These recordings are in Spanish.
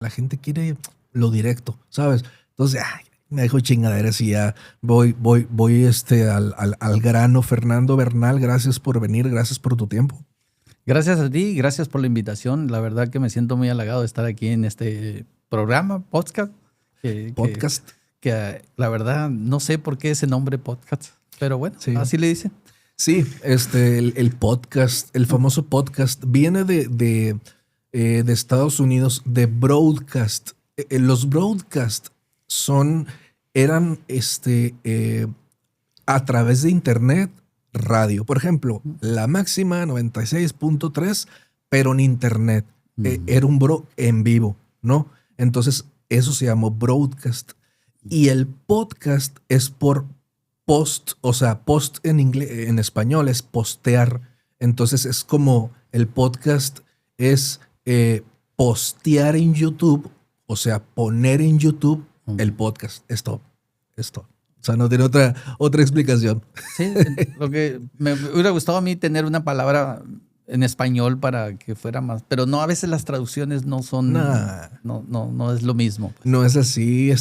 La gente quiere lo directo, ¿sabes? Entonces, me dejo chingaderas y ya voy al grano. Fernando Bernal, gracias por venir, gracias por tu tiempo. Gracias a ti, gracias por la invitación. La verdad que me siento muy halagado de estar aquí en este programa, podcast. Podcast. Que la verdad no sé por qué ese nombre podcast, pero bueno, Sí. así le dicen. Sí, el podcast, el famoso podcast, viene de Estados Unidos, de broadcast. Los broadcast eran a través de internet, radio. Por ejemplo, La Máxima 96.3, pero en internet. Era un en vivo, ¿no? Entonces, eso se llamó broadcast. Y el podcast es por post, o sea, post en inglés, en español es postear. Entonces es como el podcast es postear en YouTube, o sea, poner en YouTube el podcast. Esto. O sea, no tiene otra explicación. Sí, lo que me hubiera gustado a mí tener una palabra en español para que fuera más, pero no, a veces las traducciones no son, no es lo mismo. Pues. No es así.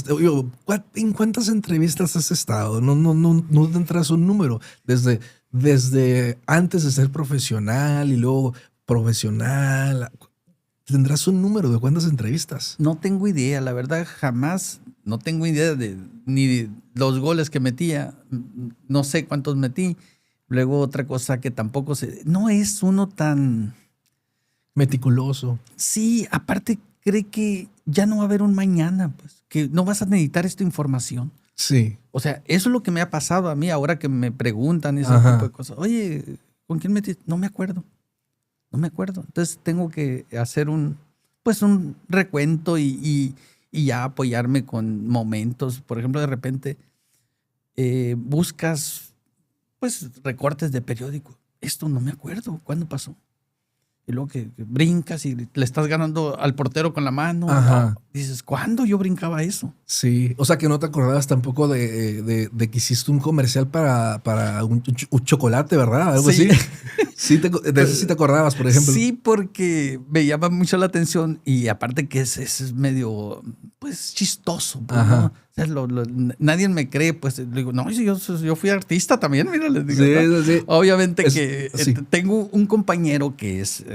¿En cuántas entrevistas has estado? No tendrás un número. Desde antes de ser profesional y luego profesional, ¿tendrás un número de cuántas entrevistas? No tengo idea, la verdad jamás, no tengo idea ni de los goles que metía, no sé cuántos metí. Luego otra cosa que tampoco no es uno tan... Meticuloso. Sí, aparte cree que ya no va a haber un mañana, pues, que no vas a necesitar esta información. Sí. O sea, eso es lo que me ha pasado a mí ahora que me preguntan ese tipo de cosas. Oye, ¿con quién metiste? No me acuerdo. Entonces tengo que hacer un recuento y ya apoyarme con momentos. Por ejemplo, de repente buscas pues recortes de periódico. Esto no me acuerdo. ¿Cuándo pasó? Y luego que brincas y le estás ganando al portero con la mano. Ajá. Dices, ¿cuándo yo brincaba eso? Sí. O sea, que no te acordabas tampoco de que hiciste un comercial para un chocolate, ¿verdad? Algo sí. así. Sí, de eso sí te acordabas, por ejemplo. Sí, porque me llama mucho la atención y aparte que es medio, pues, chistoso. Pues, ¿no? O sea, nadie me cree, pues, le digo, no, yo fui artista también, mira, les digo. Sí, ¿no? sí. Obviamente Sí. tengo un compañero que es,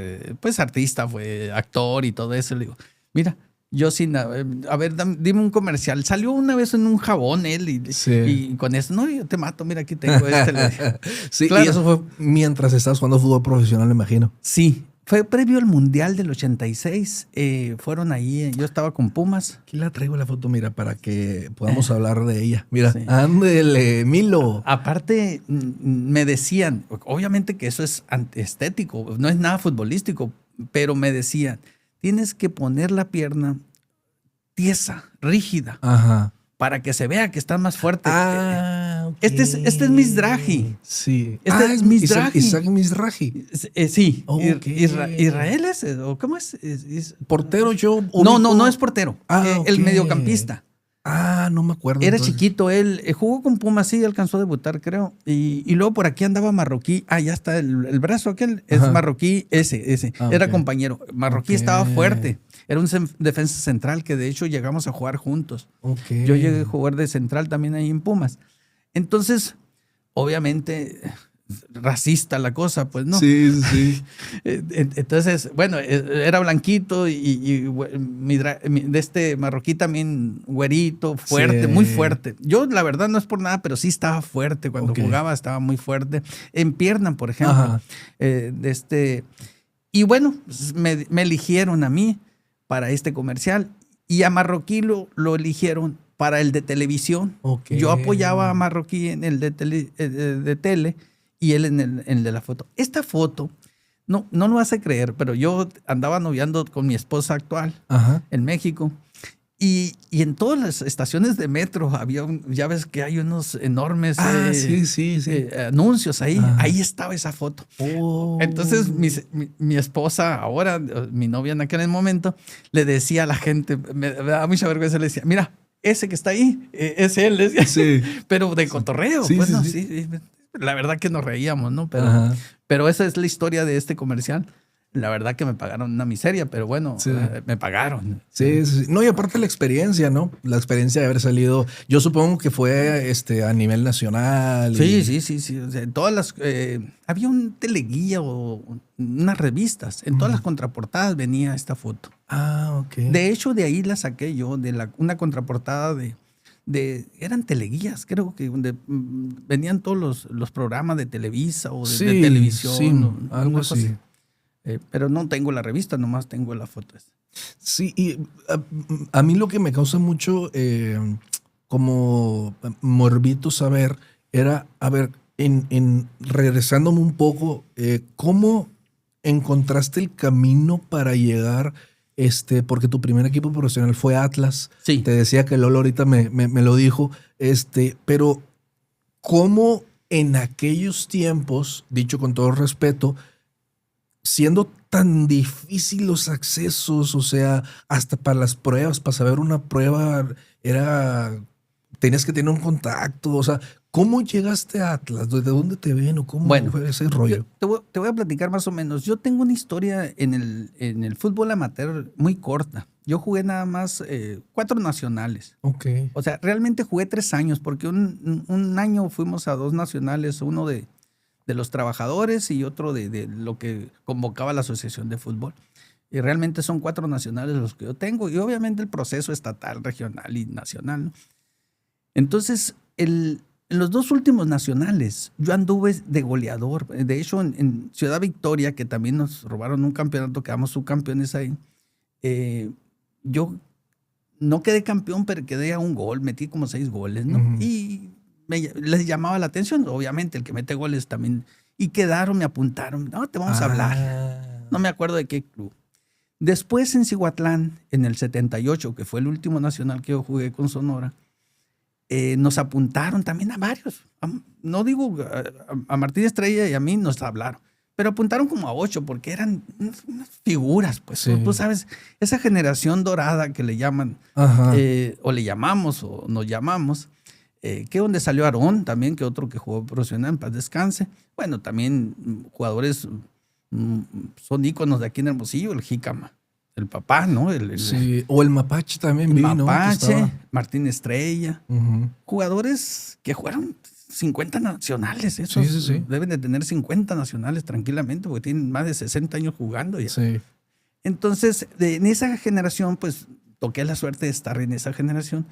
pues, artista, fue actor y todo eso. Le digo, mira, yo sin, a ver, dime un comercial. Salió una vez en un jabón él y con eso, no, yo te mato, mira, aquí tengo este. Sí, claro. Y eso fue mientras estabas jugando fútbol profesional, me imagino. Sí, fue previo al Mundial del 86. Fueron ahí, yo estaba con Pumas. Aquí la traigo la foto, mira, para que podamos hablar de ella. Mira, sí. Ándele, Milo. Aparte, me decían, obviamente que eso es estético, no es nada futbolístico, pero me decían, tienes que poner la pierna tiesa, rígida, para que se vea que estás más fuerte. Okay. Este es Mizrahi. Sí. Este es Mizrahi. Isaac Mizrahi. Sí. Okay. ¿Israel es? ¿O cómo es? ¿Portero yo? No es portero. Okay. El mediocampista. No me acuerdo. Era entonces chiquito él. Jugó con Pumas, sí, alcanzó a debutar, creo. Y luego por aquí andaba Marroquí. Ya está el brazo aquel. Es Marroquí, ese. Era compañero. Marroquí estaba fuerte. Era un defensa central que de hecho llegamos a jugar juntos. Yo llegué a jugar de central también ahí en Pumas. Entonces, obviamente, racista la cosa, pues, ¿no? Sí. Entonces, bueno, era blanquito y de este Marroquí también güerito, fuerte, muy fuerte. Yo, la verdad, no es por nada, pero sí estaba fuerte. Cuando jugaba estaba muy fuerte. En pierna, por ejemplo. Y bueno, me eligieron a mí para este comercial y a Marroquí lo eligieron para el de televisión. Yo apoyaba a Marroquí en el de tele y él en el de la foto. Esta foto, no lo vas a creer, pero yo andaba noviando con mi esposa actual en México y en todas las estaciones de metro había, ya ves que hay unos enormes anuncios ahí. Ahí estaba esa foto. Entonces mi esposa, ahora mi novia en aquel momento, le decía a la gente, me daba mucha vergüenza, le decía, mira, ese que está ahí, es él. Pero de cotorreo. Sí. La verdad que nos reíamos, ¿no? Pero esa es la historia de este comercial. La verdad que me pagaron una miseria, pero bueno, sí. Me pagaron. Sí, sí, sí. No, y aparte la experiencia, ¿no? La experiencia de haber salido, yo supongo que fue a nivel nacional. Sí. O sea, en todas las, había un teleguía o unas revistas. En todas las contraportadas venía esta foto. Ah, ok. De hecho, de ahí la saqué yo, de una contraportada eran teleguías, creo que donde venían todos los programas de Televisa o de televisión. Sí, o algo así. Pero no tengo la revista, nomás tengo la foto. Sí, y a mí lo que me causa mucho como morbito saber era, a ver, regresándome un poco, ¿cómo encontraste el camino para llegar, porque tu primer equipo profesional fue Atlas? Sí. Te decía que Lolo ahorita me lo dijo, pero ¿cómo en aquellos tiempos, dicho con todo respeto, siendo tan difícil los accesos, o sea, hasta para las pruebas, para saber una prueba, tenías que tener un contacto, o sea, ¿cómo llegaste a Atlas? ¿De dónde te ven o cómo fue ese rollo? Te voy a platicar más o menos. Yo tengo una historia en el fútbol amateur muy corta. Yo jugué nada más 4 nacionales. Ok. O sea, realmente jugué 3 años, porque un año fuimos a 2 nacionales, uno de los trabajadores y otro de lo que convocaba la Asociación de Fútbol. Y realmente son 4 nacionales los que yo tengo. Y obviamente el proceso estatal, regional y nacional, ¿no? Entonces, en los 2 últimos nacionales, yo anduve de goleador. De hecho, en Ciudad Victoria, que también nos robaron un campeonato, quedamos subcampeones ahí. Yo no quedé campeón, pero quedé a un gol. Metí como 6 goles, ¿no? Uh-huh. Y les llamaba la atención, obviamente, el que mete goles también. Y quedaron, me apuntaron. No, te vamos a hablar. No me acuerdo de qué club. Después en Cihuatlán, en el 78, que fue el último nacional que yo jugué con Sonora, nos apuntaron también a varios. No digo a Martín Estrella y a mí nos hablaron, pero apuntaron como a 8 porque eran unas figuras, pues. Sí. Tú sabes, esa generación dorada que le llaman, o le llamamos, o nos llamamos, que donde salió Aarón también, que otro que jugó profesional, en paz descanse. Bueno, también jugadores son íconos de aquí en Hermosillo, el Jícama, el papá, ¿no? Sí, o el Mapache también vino. Mapache, Martín Estrella. Jugadores que jugaron 50 nacionales. Esos sí. Deben de tener 50 nacionales tranquilamente porque tienen más de 60 años jugando ya. Sí. Entonces, en esa generación, pues, toqué la suerte de estar en esa generación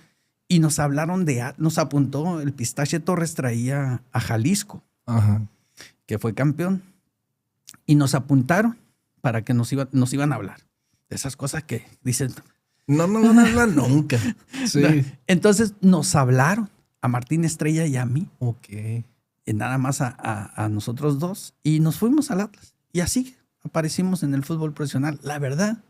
y nos hablaron nos apuntó, el Pistache Torres traía a Jalisco, que fue campeón, y nos apuntaron para que nos iban a hablar. Esas cosas que dicen... No van a hablar nunca. Sí. Entonces nos hablaron a Martín Estrella y a mí. Ok. Y nada más a nosotros 2. Y nos fuimos al Atlas. Y así aparecimos en el fútbol profesional. La verdad,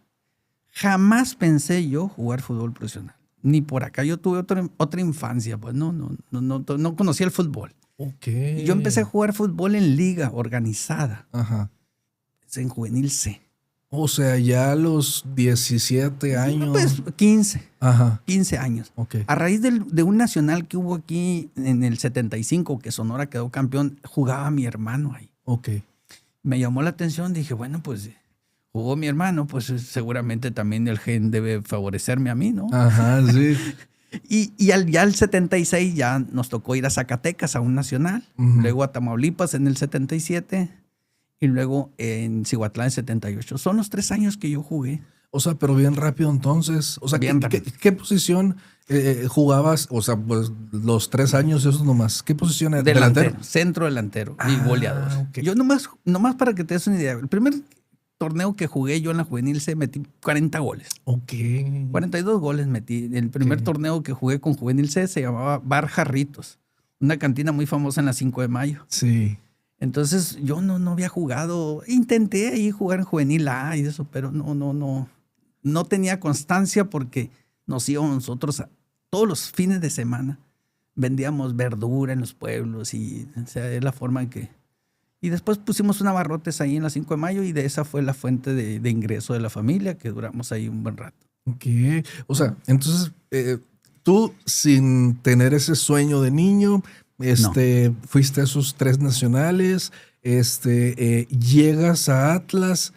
jamás pensé yo jugar fútbol profesional. Ni por acá. Yo tuve otra infancia. Pues no conocía el fútbol. Ok. Y yo empecé a jugar fútbol en liga organizada. En Juvenil C. O sea, ya a los 17 años. Pues 15. 15 años. Okay. A raíz de un nacional que hubo aquí en el 75, que Sonora quedó campeón, jugaba mi hermano ahí. Ok. Me llamó la atención, dije, bueno, pues jugó mi hermano, pues seguramente también el gen debe favorecerme a mí, ¿no? Sí. Y ya el 76 ya nos tocó ir a Zacatecas a un nacional, luego a Tamaulipas en el 77. Y luego en Cihuatlán en 78. Son los 3 años que yo jugué. O sea, pero bien rápido entonces. O sea, ¿qué posición jugabas? O sea, pues los 3 años esos nomás. ¿Qué posición era? Delantero. Centro delantero y goleador. Okay. Yo nomás para que te des una idea. El primer torneo que jugué yo en la Juvenil C metí 40 goles. Ok. 42 goles metí. El primer torneo que jugué con Juvenil C se llamaba Bar Jarritos. Una cantina muy famosa en la 5 de mayo. Sí. Entonces yo no había jugado, intenté ahí jugar en Juvenil A y eso, pero no tenía constancia porque nos íbamos nosotros todos los fines de semana, vendíamos verdura en los pueblos y o sea, es la forma en que... Y después pusimos una abarrotes ahí en la 5 de mayo y de esa fue la fuente de ingreso de la familia, que duramos ahí un buen rato. Ok, o sea, entonces tú sin tener ese sueño de niño... fuiste a esos 3 nacionales, llegas a Atlas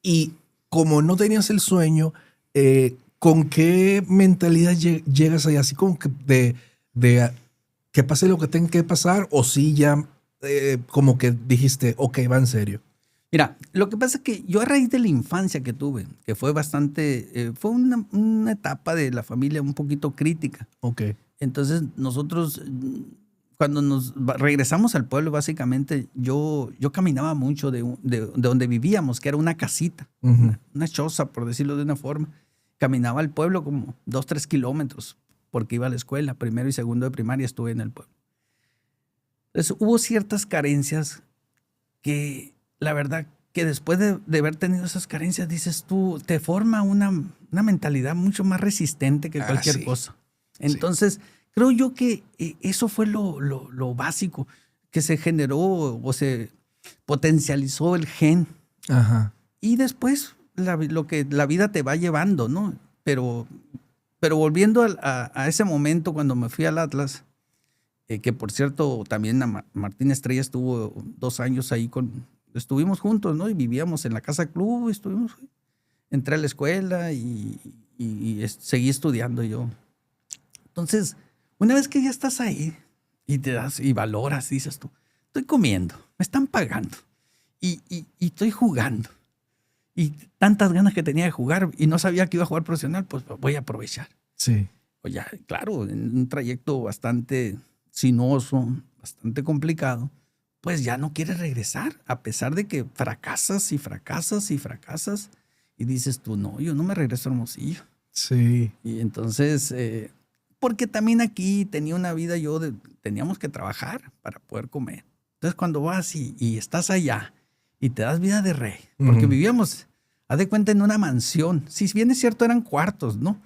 Y como no tenías el sueño, ¿con qué mentalidad llegas ahí? Así como que de que pase lo que tenga que pasar, o sí ya como que dijiste, ok, va en serio. Mira, lo que pasa es que yo a raíz de la infancia que tuve, que fue bastante, fue una etapa de la familia un poquito crítica. Ok. Entonces nosotros, cuando nos regresamos al pueblo, básicamente yo caminaba mucho de donde vivíamos, que era una casita, una choza, por decirlo de una forma. Caminaba al pueblo como 2-3 kilómetros, porque iba a la escuela, primero y segundo de primaria estuve en el pueblo. Entonces hubo ciertas carencias que, la verdad, que después de haber tenido esas carencias, dices tú, te forma una mentalidad mucho más resistente que cualquier cosa. Entonces, creo yo que eso fue lo básico, que se generó o se potencializó el gen. Ajá. Y después lo que la vida te va llevando, ¿no? Pero volviendo a ese momento cuando me fui al Atlas, que por cierto también Martín Estrella estuvo 2 años ahí estuvimos juntos, ¿no? Y vivíamos en la casa club, entré a la escuela y seguí estudiando yo. Entonces, una vez que ya estás ahí y te das y valoras, dices tú, estoy comiendo, me están pagando y estoy jugando. Y tantas ganas que tenía de jugar y no sabía que iba a jugar profesional, pues voy a aprovechar. Sí. Pues ya, claro, en un trayecto bastante sinuoso, bastante complicado, pues ya no quieres regresar, a pesar de que fracasas y fracasas y fracasas. Y dices tú, no, yo no me regreso a Hermosillo. Sí. Y entonces, porque también aquí tenía una vida teníamos que trabajar para poder comer. Entonces cuando vas y estás allá y te das vida de rey, porque vivíamos, haz de cuenta, en una mansión. Si bien es cierto, eran cuartos, ¿no?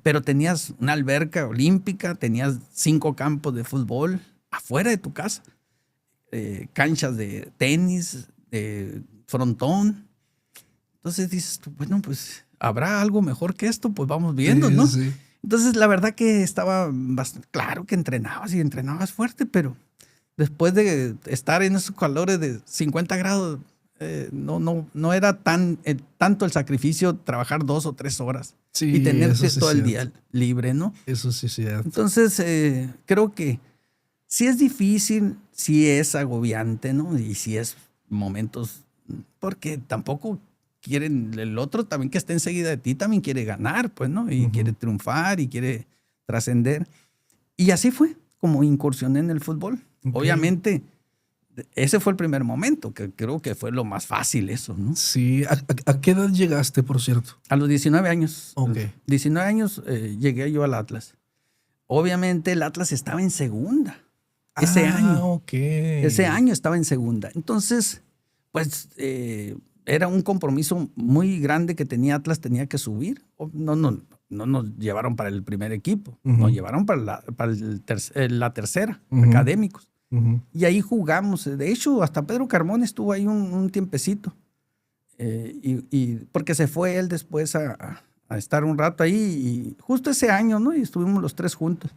Pero tenías una alberca olímpica, tenías 5 campos de fútbol afuera de tu casa, canchas de tenis, frontón. Entonces dices tú, bueno, pues habrá algo mejor que esto, pues vamos viendo, ¿no? Sí. Entonces la verdad que estaba bastante claro que entrenabas y entrenabas fuerte, pero después de estar en esos calores de 50 grados, no era tanto el sacrificio trabajar 2 o 3 horas y tener todo el día libre, ¿no? Eso sí es cierto. Entonces, creo que sí es difícil, sí es agobiante, ¿no? Y sí es momentos, porque tampoco quieren, el otro también que esté enseguida de ti también quiere ganar, pues, ¿no? Y quiere triunfar y quiere trascender. Y así fue como incursioné en el fútbol. Okay. Obviamente, ese fue el primer momento, que creo que fue lo más fácil eso, ¿no? Sí. ¿A qué edad llegaste, por cierto? A los 19 años. Ok. 19 años llegué yo al Atlas. Obviamente el Atlas estaba en segunda. Ese año. Ok. Ese año estaba en segunda. Entonces, pues era un compromiso muy grande que tenía Atlas, tenía que subir. No nos llevaron para el primer equipo, nos llevaron para la tercera, académicos. Y ahí jugamos. De hecho, hasta Pedro Carmón estuvo ahí un tiempecito. Porque se fue él después a estar un rato ahí. Y justo ese año, ¿no? Y estuvimos los 3 juntos.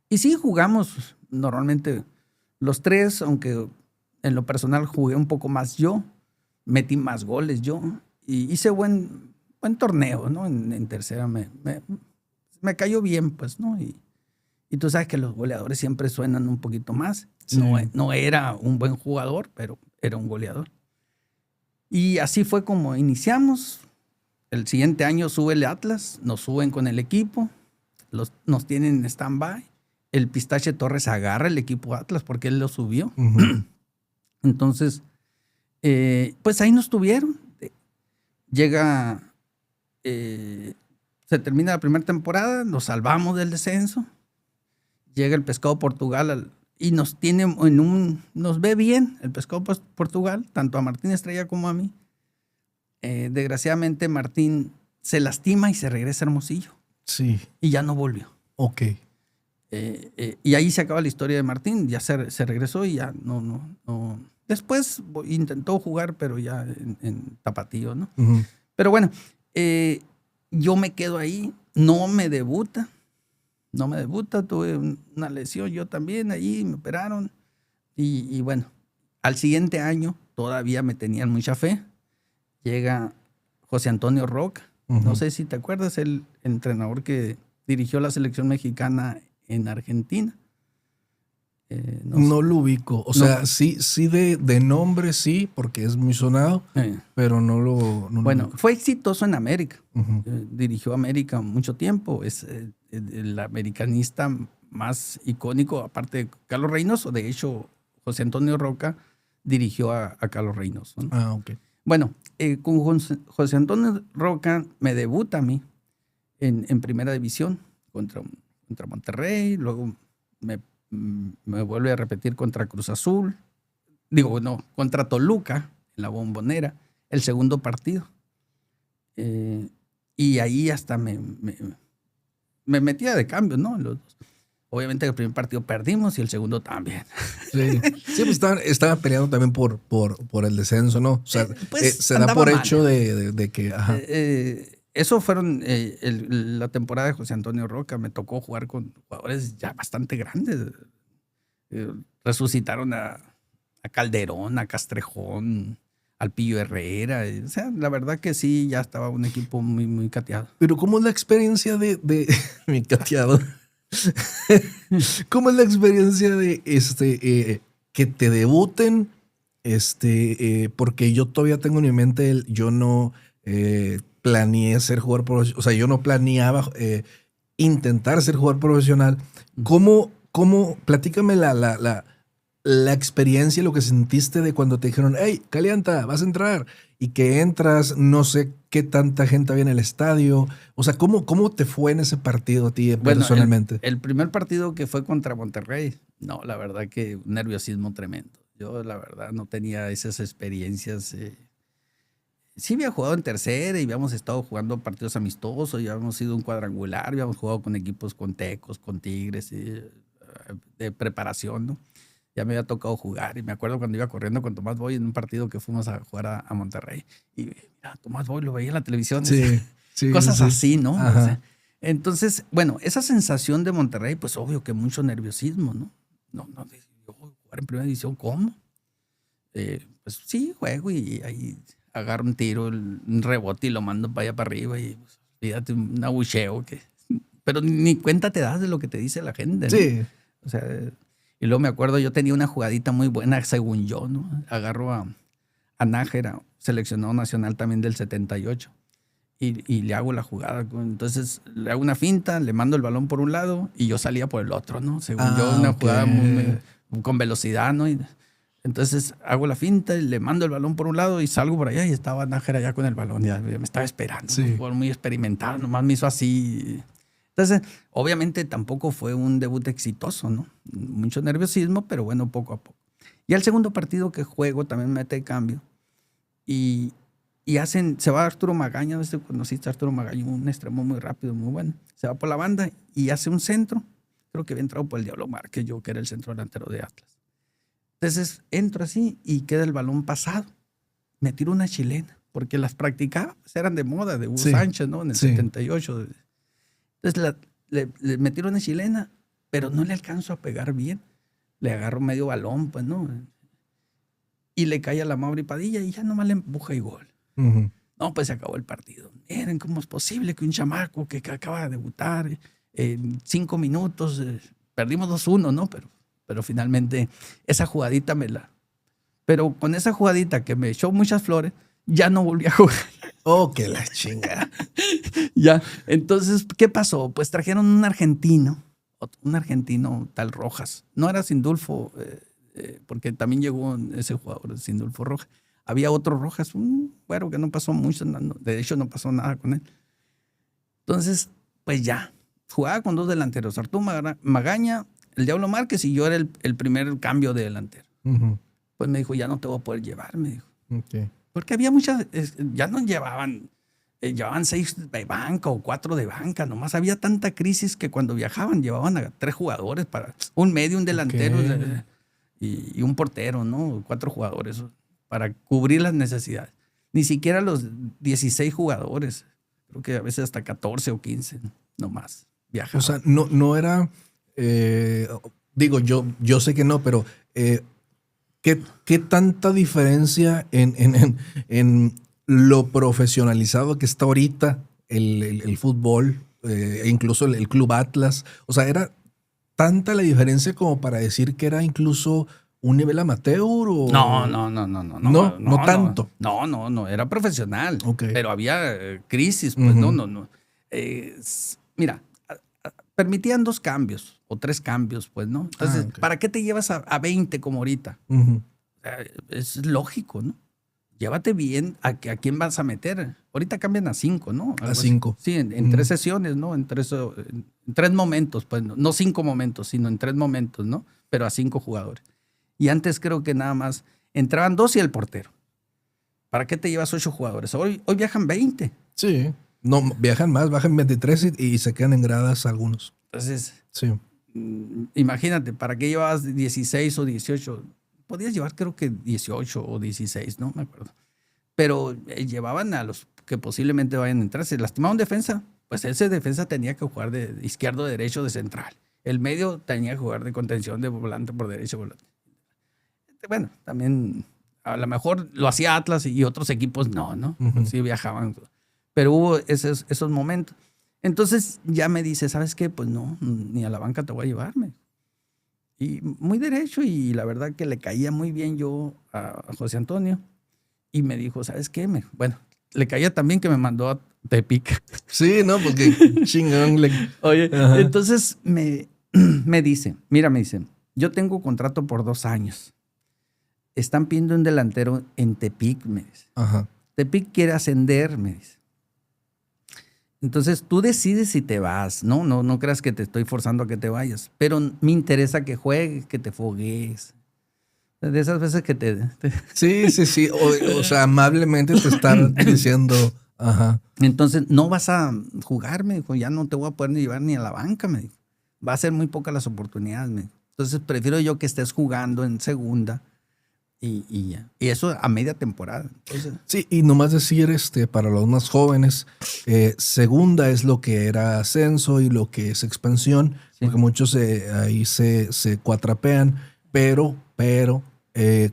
Y sí, jugamos normalmente los 3, aunque en lo personal jugué un poco más yo. Metí más goles yo. Y hice buen torneo, ¿no? En tercera me cayó bien, pues, ¿no? Y tú sabes que los goleadores siempre suenan un poquito más. Sí. No era un buen jugador, pero era un goleador. Y así fue como iniciamos. El siguiente año sube el Atlas, nos suben con el equipo, nos tienen en stand-by. El Pistache Torres agarra el equipo Atlas porque él lo subió. Entonces, pues ahí nos tuvieron. Llega, se termina la primera temporada, nos salvamos del descenso. Llega el Pescado Portugal y nos tiene nos ve bien el Pescado Portugal, tanto a Martín Estrella como a mí. Desgraciadamente Martín se lastima y se regresa a Hermosillo. Sí. Y ya no volvió. Ok. Y ahí se acaba la historia de Martín, ya se regresó y ya no. Después intentó jugar, pero ya en Tapatío, ¿no? Pero bueno, yo me quedo ahí, no me debuta, tuve una lesión yo también ahí, me operaron. Y bueno, al siguiente año todavía me tenían mucha fe llega José Antonio Roca. No sé si te acuerdas, el entrenador que dirigió la selección mexicana en Argentina. No lo ubico. O sea, sí de nombre sí, porque es muy sonado, pero no lo ubico. Fue exitoso en América. Dirigió América mucho tiempo. Es el americanista más icónico, aparte de Carlos Reynoso. De hecho, José Antonio Roca dirigió a Carlos Reynoso, ¿no? Ok. Bueno, con José Antonio Roca me debuta a mí en primera división contra Monterrey, luego me vuelve a repetir contra Cruz Azul, contra Toluca, en la Bombonera, el segundo partido. Y ahí hasta me metía de cambio, ¿no? Obviamente el primer partido perdimos y el segundo también. Sí, pues estaban peleando también por el descenso, ¿no? O sea, se da por hecho de que... Ajá. Eso fueron la temporada de José Antonio Roca. Me tocó jugar con jugadores ya bastante grandes. Resucitaron a Calderón, a Castrejón, al Pillo Herrera. O sea, la verdad que sí, ya estaba un equipo muy, muy cateado. Pero ¿cómo es la experiencia de mi cateado? ¿Cómo es la experiencia de que te debuten? Porque yo todavía tengo en mi mente yo no planeé ser jugador profesional, o sea, yo no planeaba intentar ser jugador profesional. ¿Cómo platícame la experiencia, lo que sentiste de cuando te dijeron, hey, calienta, vas a entrar, y que entras, no sé qué tanta gente había en el estadio? O sea, ¿cómo te fue en ese partido a ti personalmente? El primer partido que fue contra Monterrey, no, la verdad que un nerviosismo tremendo. Yo, la verdad, no tenía esas experiencias. Sí había jugado en tercera y habíamos estado jugando partidos amistosos, ya habíamos sido un cuadrangular, habíamos jugado con equipos con Tecos, con Tigres, de preparación, ¿no? Ya me había tocado jugar y me acuerdo cuando iba corriendo con Tomás Boy en un partido que fuimos a jugar a Monterrey. Y mira, Tomás Boy lo veía en la televisión. Sí, cosas así, ¿no? O sea, entonces, bueno, esa sensación de Monterrey, pues obvio que mucho nerviosismo, ¿no? No, yo jugar en primera división, ¿cómo? Pues sí, juego y ahí agarro un tiro, un rebote y lo mando para allá para arriba y pues, fíjate, un abucheo pero ni cuenta te das de lo que te dice la gente, ¿no? Sí. O sea, y luego me acuerdo, yo tenía una jugadita muy buena, según yo, ¿no? Agarro a Nájera, seleccionado nacional también del 78, y le hago la jugada. Entonces, le hago una finta, le mando el balón por un lado y yo salía por el otro, ¿no? Según yo, una jugada con velocidad, ¿no? Entonces, hago la finta y le mando el balón por un lado y salgo por allá y estaba Nájera ya con el balón, ya me estaba esperando. Sí. Un jugador muy experimentado, nomás me hizo así. Entonces, obviamente tampoco fue un debut exitoso, ¿no? Mucho nerviosismo, pero bueno, poco a poco. Y al segundo partido que juego también me mete de cambio. Y se va Arturo Magaña, no sé si conociste a Arturo Magaña, un extremo muy rápido, muy bueno. Se va por la banda y hace un centro. Creo que había entrado por el Diablo Márquez, yo que era el centro delantero de Atlas. Entonces entro así y queda el balón pasado. Me tiro una chilena, porque las practicaba, pues eran de moda, de Hugo Sánchez, ¿no? En el 78. Entonces le metí una chilena, pero no le alcanzo a pegar bien. Le agarro medio balón, pues, ¿no? Y le cae a la Mauri Padilla y ya nomás le empuja y gol. No, pues se acabó el partido. Miren, ¿cómo es posible que un chamaco que acaba de debutar en 5 minutos, perdimos 2-1, ¿no? Pero finalmente esa jugadita Pero con esa jugadita que me echó muchas flores, ya no volví a jugar. Oh, que la chingada. Ya, entonces, ¿qué pasó? Pues trajeron un argentino tal Rojas. No era Sindulfo, porque también llegó ese jugador, Sindulfo Rojas. Había otro Rojas, un güero que no pasó mucho, de hecho no pasó nada con él. Entonces, pues ya, jugaba con 2 delanteros, Arturo Magaña, el Diablo Márquez, y yo era el primer cambio de delantero. Pues me dijo, ya no te voy a poder llevar, me dijo. Okay. Porque había muchas, ya no llevaban 6 de banca o 4 de banca, nomás había tanta crisis que cuando viajaban llevaban a 3 jugadores, para un medio, un delantero y un portero, ¿no? 4 jugadores para cubrir las necesidades. Ni siquiera los 16 jugadores, creo que a veces hasta 14 o 15 nomás viajaban. O sea, no era, digo, yo sé que no, pero ¿qué tanta diferencia en lo profesionalizado que está ahorita el fútbol, e incluso el Club Atlas. O sea, era tanta la diferencia como para decir que era incluso un nivel amateur o... No tanto. No, era profesional. Okay. Pero había crisis, pues no. Mira, permitían 2 cambios o 3 cambios, pues, ¿no? Entonces, okay. ¿Para qué te llevas a 20 como ahorita? Es lógico, ¿no? Llévate bien a quién vas a meter. Ahorita cambian a 5, ¿no? A 5. Sí, en 3 sesiones, ¿no? En 3 momentos, pues, no 5 momentos, sino en 3 momentos, ¿no? Pero a 5 jugadores. Y antes creo que nada más entraban 2 y el portero. ¿Para qué te llevas 8 jugadores? Hoy viajan 20. Sí. No, viajan más, bajan 23 y se quedan en gradas algunos. Entonces, sí. Imagínate, ¿para qué llevabas 16 o 18? Podías llevar creo que 18 o 16, no me acuerdo. Pero llevaban a los que posiblemente vayan a entrar. Se lastimaba un defensa, pues ese defensa tenía que jugar de izquierdo, derecho, de central. El medio tenía que jugar de contención, de volante por derecho, volante. Bueno, también a lo mejor lo hacía Atlas y otros equipos no. Sí viajaban. Pero hubo esos momentos. Entonces ya me dice, ¿sabes qué? Pues no, ni a la banca te voy a llevarme. Y muy derecho, y la verdad que le caía muy bien yo a José Antonio. Y me dijo, ¿sabes qué? Bueno, le caía también que me mandó a Tepic. Sí, ¿no? Porque chingón. Oye, entonces me dice, yo tengo contrato por 2 años. Están pidiendo un delantero en Tepic, me dice. Ajá. Tepic quiere ascender, me dice. Entonces tú decides si te vas, ¿no? No creas que te estoy forzando a que te vayas, pero me interesa que juegues, que te foguees. De esas veces que te... Sí. O sea, amablemente te están diciendo... Ajá. Entonces, no vas a jugar, me dijo. Ya no te voy a poder ni llevar ni a la banca, me dijo. Va a ser muy pocas las oportunidades, me dijo. Entonces, prefiero yo que estés jugando en segunda y ya. Y eso a media temporada. Entonces, sí, y nomás decir, para los más jóvenes, segunda es lo que era ascenso y lo que es expansión, sí. Porque muchos ahí se cuatrapean, pero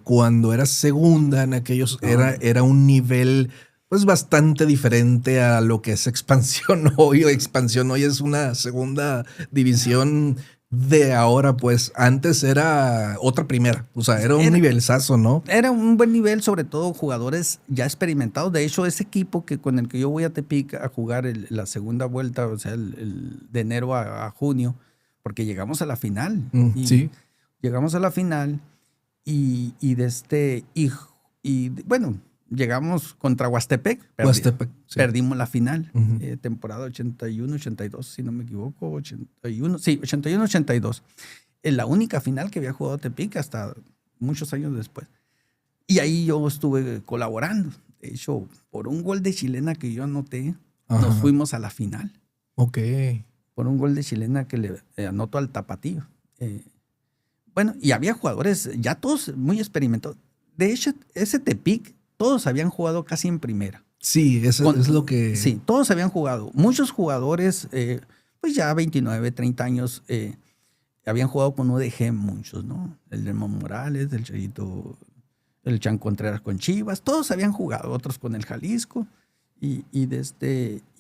cuando era segunda en aquellos era un nivel pues bastante diferente a lo que es expansión hoy. Expansión hoy es una segunda división de ahora, pues antes era otra primera, o sea, era un nivelazo, ¿no? Era un buen nivel, sobre todo jugadores ya experimentados. De hecho, ese equipo con el que yo voy a Tepic a jugar la segunda vuelta, o sea, de enero a junio, porque llegamos a la final. Sí. Llegamos a la final y bueno, llegamos contra Huastepec. Perdimos la final. Temporada 81-82, si no me equivoco. 81-82. Es la única final que había jugado Tepic hasta muchos años después. Y ahí yo estuve colaborando. De hecho, por un gol de chilena que yo anoté, nos fuimos a la final. Ok. Por un gol de chilena que le anoto al Tapatío. Bueno, y había jugadores ya todos muy experimentados. De hecho, ese Tepic, todos habían jugado casi en primera. Sí, eso es lo que... Sí, todos habían jugado. Muchos jugadores, pues ya 29, 30 años, habían jugado con UDG muchos, ¿no? El de Mon Morales, el Chayito, el Chan Contreras con Chivas, todos habían jugado, otros con el Jalisco. Y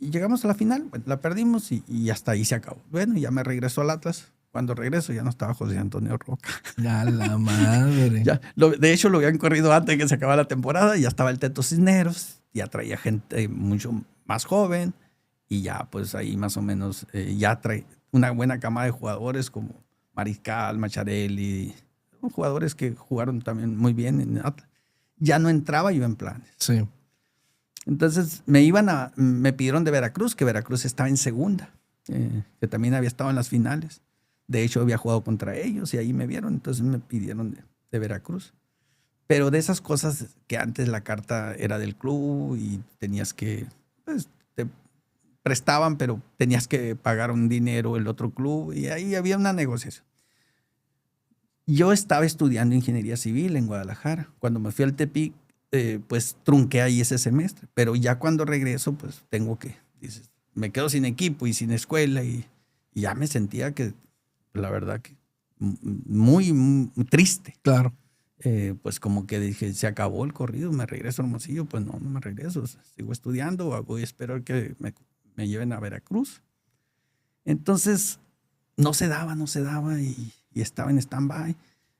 llegamos a la final, bueno, la perdimos y hasta ahí se acabó. Bueno, ya me regresó al Atlas. Cuando regreso ya no estaba José Antonio Roca. Ya la madre. De hecho, lo habían corrido antes de que se acabara la temporada. Ya estaba el Teto Cisneros. Ya traía gente mucho más joven. Y ya, pues ahí más o menos, ya trae una buena cama de jugadores como Mariscal, Macharelli. Jugadores que jugaron también muy bien en Atlas. Ya no entraba yo en planes. Sí. Entonces me pidieron de Veracruz, que Veracruz estaba en segunda. Que también había estado en las finales. De hecho, había jugado contra ellos y ahí me vieron. Entonces me pidieron de Veracruz. Pero de esas cosas que antes la carta era del club y tenías que... Pues, te prestaban, pero tenías que pagar un dinero el otro club. Y ahí había una negociación. Yo estaba estudiando ingeniería civil en Guadalajara. Cuando me fui al Tepic, pues trunqué ahí ese semestre. Pero ya cuando regreso, pues tengo que... Dices, me quedo sin equipo y sin escuela y ya me sentía que... La verdad que muy, muy triste. Claro. pues como que dije, se acabó el corrido, me regreso a Hermosillo. Pues no me regreso, sigo estudiando, voy a esperar que me lleven a Veracruz. Entonces, no se daba y estaba en stand-by.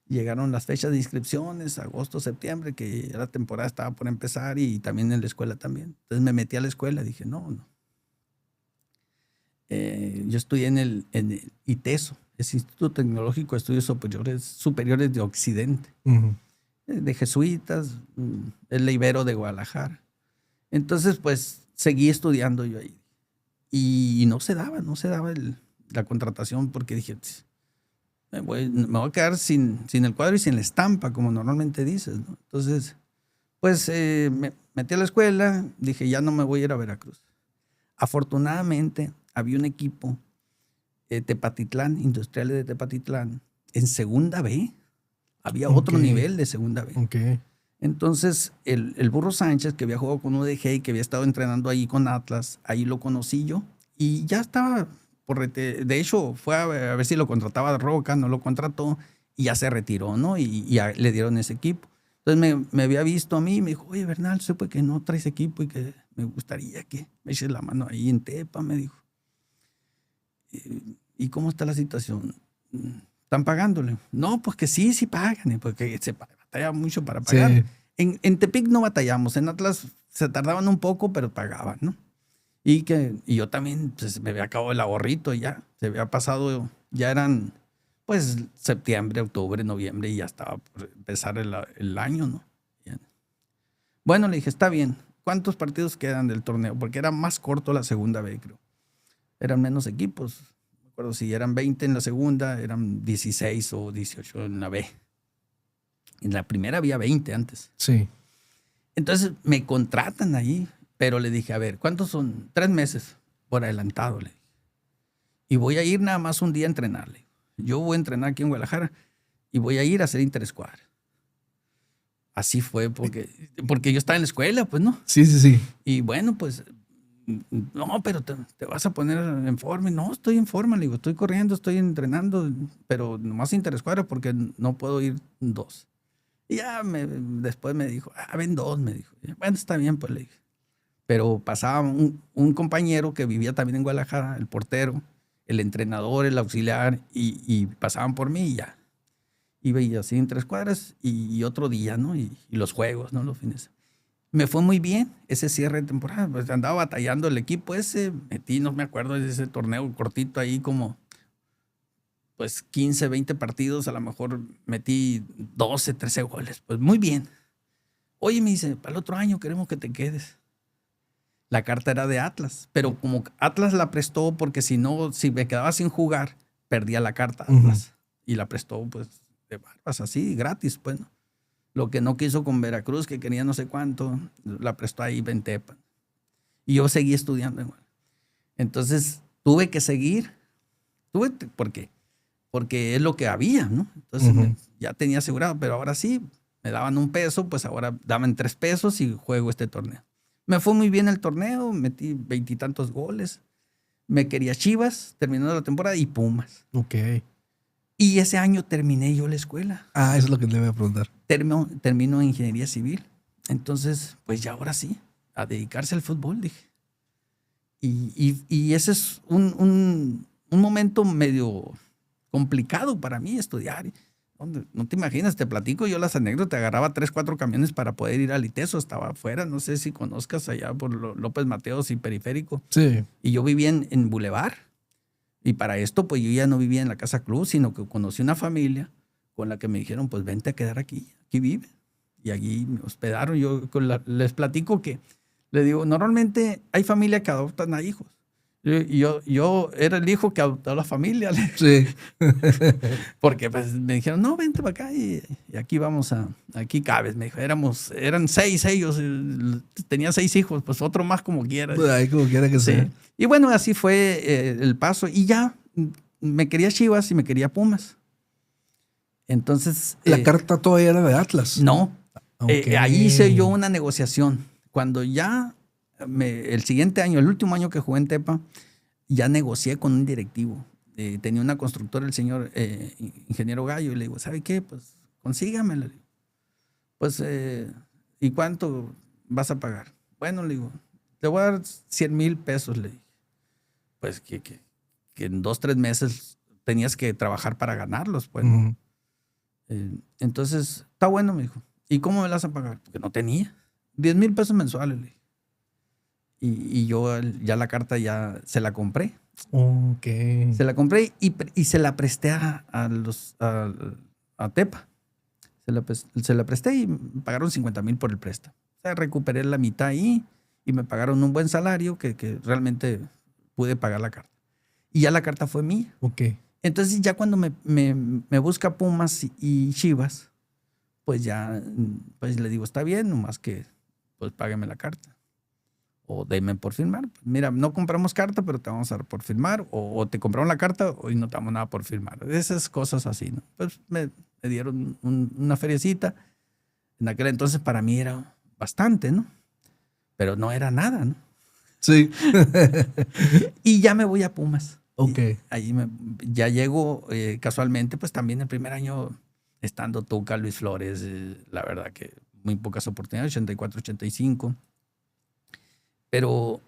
Llegaron las fechas de inscripciones, agosto, septiembre, que la temporada estaba por empezar y también en la escuela también. Entonces me metí a la escuela, dije, no. Yo estudié en el ITESO, es Instituto Tecnológico de Estudios Superiores de Occidente, de jesuitas, el Ibero de Guadalajara. Entonces, pues, seguí estudiando yo ahí. Y no se daba la contratación porque dije, me voy a quedar sin el cuadro y sin la estampa, como normalmente dices, ¿no? Entonces, pues, me metí a la escuela, dije, ya no me voy a ir a Veracruz. Afortunadamente, había un equipo, Tepatitlán, Industriales de Tepatitlán, en segunda B. Había otro nivel de segunda B. Okay. Entonces, el Burro Sánchez, que había jugado con UDG y que había estado entrenando ahí con Atlas, ahí lo conocí yo. Y ya estaba, de hecho, fue a ver si lo contrataba Roca, no lo contrató y ya se retiró, ¿no? Y ya le dieron ese equipo. Entonces me había visto a mí y me dijo, oye, Bernal, supe que no traes equipo y que me gustaría que me eches la mano ahí en Tepa, me dijo. ¿Y cómo está la situación? ¿Están pagándole? No, pues que sí pagan, porque se batalla mucho para pagar. Sí. En Tepic no batallamos, en Atlas se tardaban un poco, pero pagaban, ¿no? Y yo también, pues me había acabado el ahorrito ya, se había pasado, ya eran, pues, septiembre, octubre, noviembre, y ya estaba por empezar el año, ¿no? Bien. Bueno, le dije, está bien, ¿cuántos partidos quedan del torneo? Porque era más corto la segunda B, creo. Eran menos equipos. No me acuerdo si eran 20 en la segunda, eran 16 o 18 en la B. En la primera había 20 antes. Sí. Entonces me contratan ahí, pero le dije, a ver, ¿cuántos son? 3 meses por adelantado, le dije. Y voy a ir nada más un día a entrenarle. Yo voy a entrenar aquí en Guadalajara y voy a ir a hacer interescuadra. Así fue, porque yo estaba en la escuela, pues, ¿no? Sí. Y bueno, pues, no, pero te vas a poner en forma. No, estoy en forma, le digo, estoy corriendo, estoy entrenando, pero nomás interescuadra porque no puedo ir 2. Y ya después me dijo, ven 2, me dijo. Bueno, está bien, pues, le dije. Pero pasaba un compañero que vivía también en Guadalajara, el portero, el entrenador, el auxiliar, y pasaban por mí y ya. Iba y así en 3 cuadras y otro día, ¿no? Y los juegos, ¿no? Los fines. Me fue muy bien ese cierre de temporada. Pues andaba batallando el equipo ese. Metí, no me acuerdo, de ese torneo cortito ahí como, pues, 15, 20 partidos. A lo mejor metí 12, 13 goles. Pues muy bien. Oye, me dice, para el otro año queremos que te quedes. La carta era de Atlas, pero como Atlas la prestó porque si me quedaba sin jugar, perdía la carta Atlas. Y la prestó, pues, de barbas, así, gratis, pues, ¿no? Lo que no quiso con Veracruz, que quería no sé cuánto, la prestó ahí en Tepa. Y yo seguí estudiando igual. Entonces, tuve que seguir. ¿Por qué? Porque es lo que había, ¿no? Entonces, ya tenía asegurado, pero ahora sí, me daban $1, pues ahora daban $3 y juego este torneo. Me fue muy bien el torneo, metí 20 y tantos goles. Me quería Chivas, terminando la temporada, y Pumas. Ok. Y ese año terminé yo la escuela. Eso es lo que le voy a preguntar. Termino ingeniería civil. Entonces, pues ya ahora sí, a dedicarse al fútbol, dije. Y ese es un momento medio complicado para mí, estudiar. No te imaginas, te platico yo las anécdotas, agarraba 3, 4 camiones para poder ir al ITESO, estaba afuera, no sé si conozcas allá por López Mateos y Periférico. Sí. Y yo vivía en Boulevard. Y para esto, pues yo ya no vivía en la Casa Club, sino que conocí una familia con la que me dijeron, pues vente a quedar aquí vive. Y allí me hospedaron. Yo les platico que, les digo, normalmente hay familias que adoptan a hijos. Yo era el hijo que adoptó a la familia. Sí. Porque pues me dijeron, no, vente para acá y aquí aquí cabes. Me dijo, eran 6 ellos, tenían 6 hijos, pues otro más como quiera. Pues ahí como quiera que sea. Y bueno, así fue el paso. Y ya me quería Chivas y me quería Pumas. Entonces... ¿La carta todavía era de Atlas? No. Okay. Ahí hice yo una negociación. Cuando ya... el siguiente año, el último año que jugué en Tepa, ya negocié con un directivo. Tenía una constructora, el señor ingeniero Gallo, y le digo, ¿sabe qué? Pues consígamela. pues, ¿y cuánto vas a pagar? Bueno, le digo, te voy a dar 100,000 pesos, le dije. Pues que en 2, 3 meses tenías que trabajar para ganarlos, pues. Ujú. Entonces, está bueno, me dijo. ¿Y cómo me las vas a pagar? Porque no tenía. 10,000 pesos mensuales, le dije. Y yo ya la carta ya se la compré. Ok. Se la compré y se la presté a Tepa. Se la presté y me pagaron 50,000 por el préstamo. O sea, recuperé la mitad ahí y me pagaron un buen salario que realmente pude pagar la carta. Y ya la carta fue mía. Ok. Entonces ya cuando me busca Pumas y Chivas, pues ya pues le digo, está bien, nomás que pues págame la carta. O deme por firmar. Mira, no compramos carta, pero te vamos a dar por firmar. O te compramos la carta y no te damos nada por firmar. Esas cosas así, ¿no? Pues me dieron una feriecita. En aquel entonces para mí era bastante, ¿no? Pero no era nada, ¿no? Sí. Y ya me voy a Pumas. Ok. Ahí ya llego casualmente, pues también el primer año estando Tuca, Luis Flores, la verdad que muy pocas oportunidades, 84, 85. Pero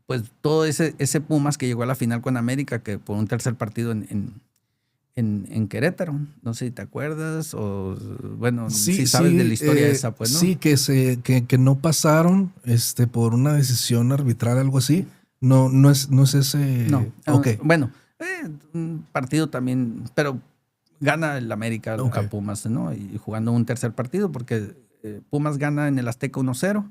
pues todo ese Pumas que llegó a la final con América, que por un tercer partido en Querétaro, no sé si te acuerdas o bueno, si sabes de la historia esa, pues, ¿no? Sí, que no pasaron por una decisión arbitral, algo así. No es ese. No. Ok. Bueno, un partido también, pero gana el América Ok. a Pumas, ¿no? Y jugando un tercer partido, porque Pumas gana en el Azteca 1-0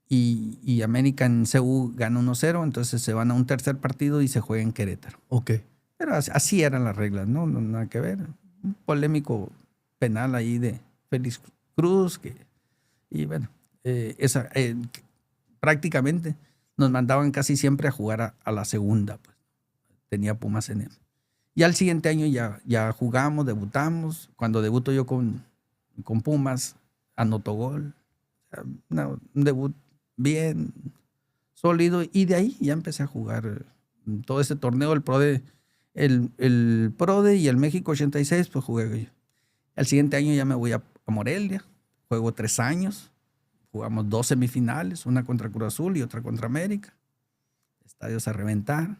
y América en CU gana 1-0, entonces se van a un tercer partido y se juega en Querétaro. Ok. Pero así eran las reglas, ¿no? No nada que ver. Un polémico penal ahí de Félix Cruz, y bueno, prácticamente nos mandaban casi siempre a jugar a la segunda, pues. Tenía Pumas en él. Y al siguiente año ya jugamos, debutamos. Cuando debuto yo con Pumas, anotó gol. Un debut bien sólido. Y de ahí ya empecé a jugar todo ese torneo, el PRODE y el México 86, pues jugué yo. Al siguiente año ya me voy a Morelia. Juego 3 años. Jugamos 2 semifinales, una contra Cruz Azul y otra contra América. Estadios a reventar,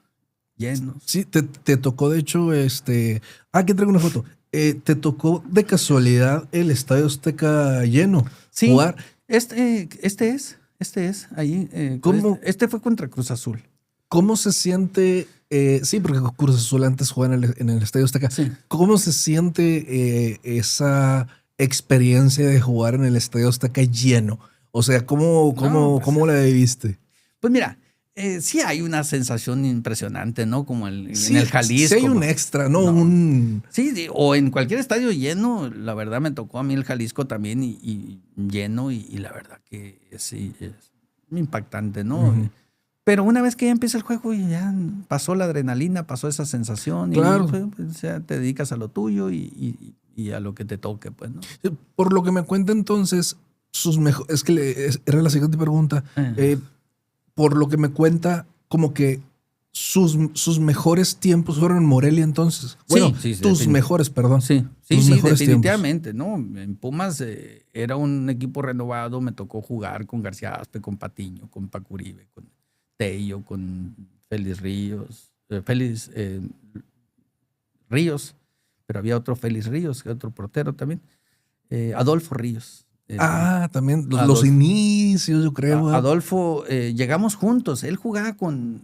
llenos. Sí, te tocó, de hecho, aquí traigo una foto. ¿Te tocó de casualidad el Estadio Azteca lleno? Sí, Jugar. Este es, ahí. ¿Cómo? Este fue contra Cruz Azul. ¿Cómo se siente? Sí, porque Cruz Azul antes jugaba en el Estadio Azteca. Sí. ¿Cómo se siente esa experiencia de jugar en el Estadio Azteca lleno? O sea, ¿cómo la viviste? Pues mira, sí hay una sensación impresionante, ¿no? Como en el Jalisco. Sí hay un extra, ¿no? Sí, o en cualquier estadio lleno. La verdad me tocó a mí el Jalisco también y lleno y la verdad que sí, es impactante, ¿no? Uh-huh. Pero una vez que ya empieza el juego y ya pasó la adrenalina, pasó esa sensación claro. Y pues, ya te dedicas a lo tuyo y a lo que te toque, pues, ¿no? Por lo que me cuenta entonces, es que era la siguiente pregunta. Por lo que me cuenta, como que sus mejores tiempos fueron en Morelia entonces. Bueno, sí, tus mejores, perdón. Sí, mejores definitivamente, tiempos. ¿No? En Pumas era un equipo renovado, me tocó jugar con García Aspe, con Patiño, con Paco Uribe, con Tello, con Félix Ríos, pero había otro Félix Ríos, otro portero también, Adolfo Ríos. También los inicios, yo creo. Adolfo, llegamos juntos, él jugaba con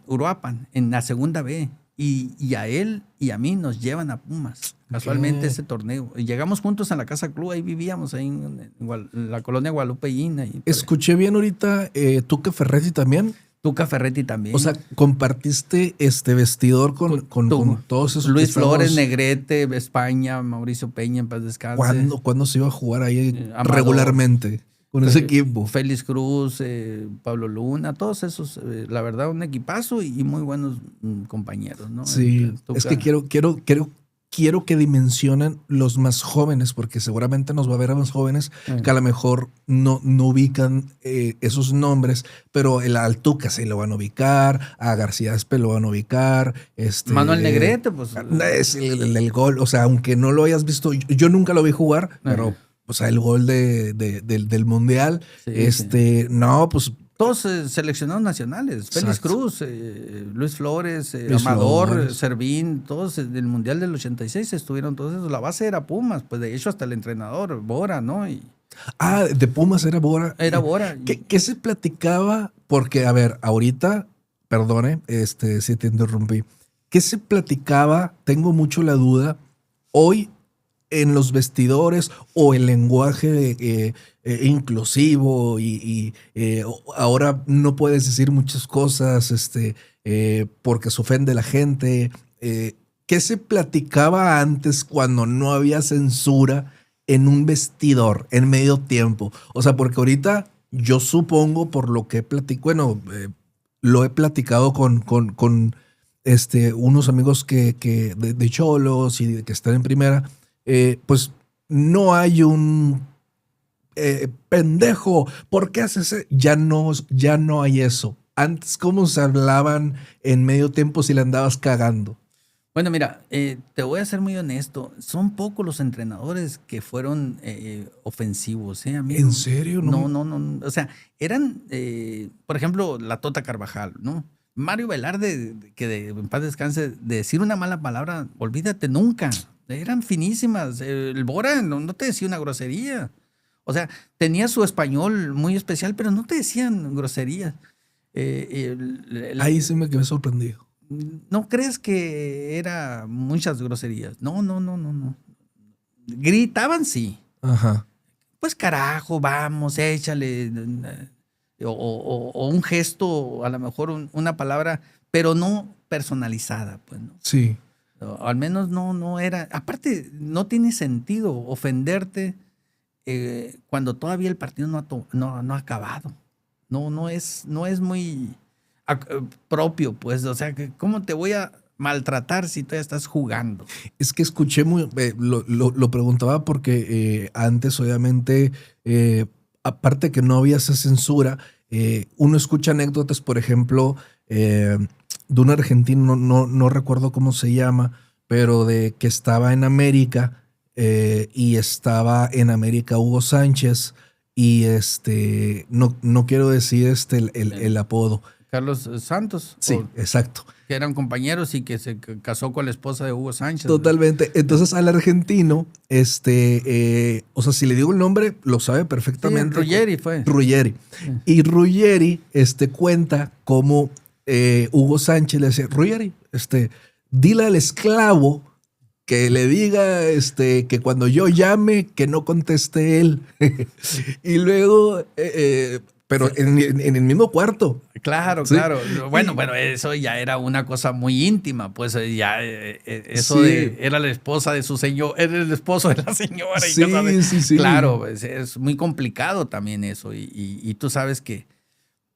Uruapan en la segunda B y a él y a mí nos llevan a Pumas, casualmente ese torneo. Y llegamos juntos en la Casa Club, ahí vivíamos, ahí en la colonia Guadalupeína. Escuché bien ahorita, Tuca Ferretti también. Tuca Ferretti también. O sea, compartiste vestidor con todos esos. Luis Flores, Negrete, España, Mauricio Peña, en paz descanse. ¿Cuándo se iba a jugar ahí regularmente con ese equipo? Félix Cruz, Pablo Luna, todos esos, la verdad, un equipazo y muy buenos compañeros, ¿no? Sí, es que quiero que dimensionen los más jóvenes, porque seguramente nos va a ver a más jóvenes que a lo mejor no ubican esos nombres, pero al Tuca sí lo van a ubicar, a García Aspe lo van a ubicar. Manuel Negrete, pues. Es el gol, o sea, aunque no lo hayas visto, yo nunca lo vi jugar, pero o sea, el gol del Mundial. Sí. No, pues... Todos seleccionados nacionales. Félix Cruz, Luis Flores, Luis Amador, Flores. Servín, todos del Mundial del 86 estuvieron todos esos. La base era Pumas, pues de hecho hasta el entrenador, Bora, ¿no? De Pumas era Bora. Era Bora. ¿Qué se platicaba? Porque, a ver, ahorita, perdone, si te interrumpí. ¿Qué se platicaba? Tengo mucho la duda. Hoy en los vestidores o el lenguaje inclusivo y ahora no puedes decir muchas cosas porque se ofende la gente. ¿Qué se platicaba antes cuando no había censura en un vestidor en medio tiempo? O sea, porque ahorita yo supongo por lo que platico, bueno, lo he platicado con unos amigos que de cholos y que están en primera. Pues no hay un pendejo, ¿por qué haces eso? Ya no hay eso. Antes, ¿cómo se hablaban en medio tiempo si le andabas cagando? Bueno, mira, te voy a ser muy honesto. Son pocos los entrenadores que fueron ofensivos. A mí ¿En serio? No. O sea, eran, por ejemplo, la Tota Carvajal, ¿no? Mario Velarde, que en paz descanse, de decir una mala palabra, olvídate nunca. Eran finísimas. El Bora no te decía una grosería. O sea, tenía su español muy especial, pero no te decían groserías. Ahí sí me quedé sorprendido. ¿No crees que era muchas groserías? No. Gritaban, sí. Ajá. Pues carajo, vamos, échale. O un gesto, a lo mejor una palabra, pero no personalizada, pues, ¿no? Sí. Al menos no era. Aparte, no tiene sentido ofenderte cuando todavía el partido no ha acabado. No es muy propio, pues. O sea, ¿cómo te voy a maltratar si todavía estás jugando? Es que escuché lo preguntaba porque antes, obviamente, aparte que no había esa censura, uno escucha anécdotas, por ejemplo, de un argentino, no recuerdo cómo se llama, pero de que estaba en América y estaba en América Hugo Sánchez y no quiero decir el apodo. Carlos Santos. Sí, exacto. Que eran compañeros y que se casó con la esposa de Hugo Sánchez. Totalmente. Entonces al argentino, o sea, si le digo el nombre, lo sabe perfectamente. Sí, Ruggeri fue. Ruggeri. Sí. Y Ruggeri cuenta cómo Hugo Sánchez le decía, Ruggeri, dile al esclavo que le diga que cuando yo llame, que no conteste él. Y luego, pero sí, en el mismo cuarto. Claro, ¿sí? Claro. Bueno, eso ya era una cosa muy íntima, pues ya eso sí, era la esposa de su señor, era el esposo de la señora. Sí, y sí. Claro, es muy complicado también eso y tú sabes que,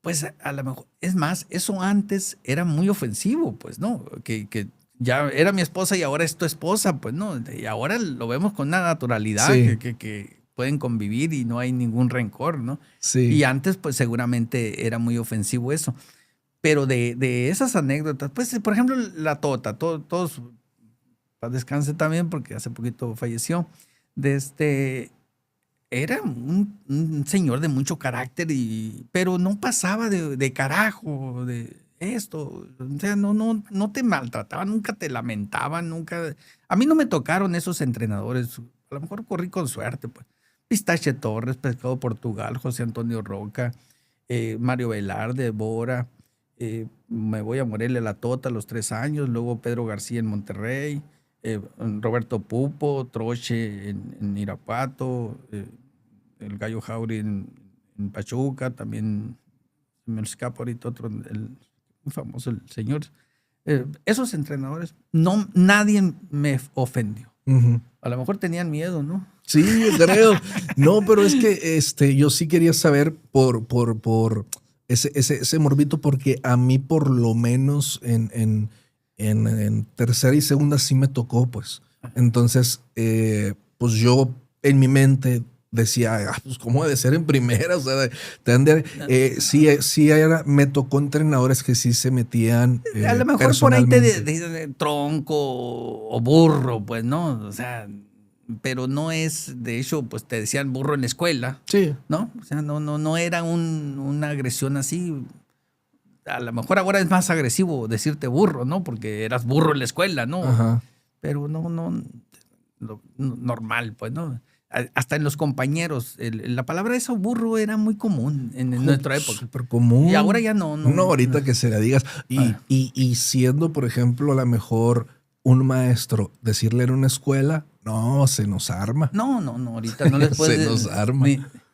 pues a lo mejor, es más, eso antes era muy ofensivo, pues, ¿no? Que ya era mi esposa y ahora es tu esposa, pues, ¿no? Y ahora lo vemos con una naturalidad sí, que pueden convivir y no hay ningún rencor, ¿no? Sí. Y antes, pues, seguramente era muy ofensivo eso. Pero de esas anécdotas, pues, por ejemplo, la Tota, todos, para descanse también, porque hace poquito falleció, era un señor de mucho carácter, pero no pasaba de carajo, de esto. O sea, no te maltrataban, nunca te lamentaban, nunca. A mí no me tocaron esos entrenadores. A lo mejor corrí con suerte, pues. Pistache Torres, Pescado Portugal, José Antonio Roca, Mario Velarde, Bora, me voy a Morelia La Tota a los 3 años, luego Pedro García en Monterrey, Roberto Pupo, Troche en Irapuato, el Gallo Jauri en Pachuca, también me escapa ahorita otro, el muy famoso, el señor. Esos entrenadores, nadie me ofendió. Uh-huh. A lo mejor tenían miedo, ¿no? Sí, yo creo. No, pero es que yo sí quería saber por ese morbito, porque a mí por lo menos en tercera y segunda sí me tocó, pues. Entonces, pues yo en mi mente decía, pues cómo debe ser en primera, o sea, sí me tocó entrenadores que sí se metían a lo mejor por ahí te tronco o burro, pues, ¿no? O sea, pero no es, de hecho, pues te decían burro en la escuela. Sí. ¿No? O sea, no era una agresión así. A lo mejor ahora es más agresivo decirte burro, ¿no? Porque eras burro en la escuela, ¿no? Ajá. Pero normal, pues, ¿no? Hasta en los compañeros, la palabra eso, burro, era muy común en nuestra época. Súper común. Y ahora ya no. No, ahorita que se la digas. Y siendo, por ejemplo, a lo mejor un maestro, decirle en una escuela, no, se nos arma. No, ahorita no les puedes se nos arma.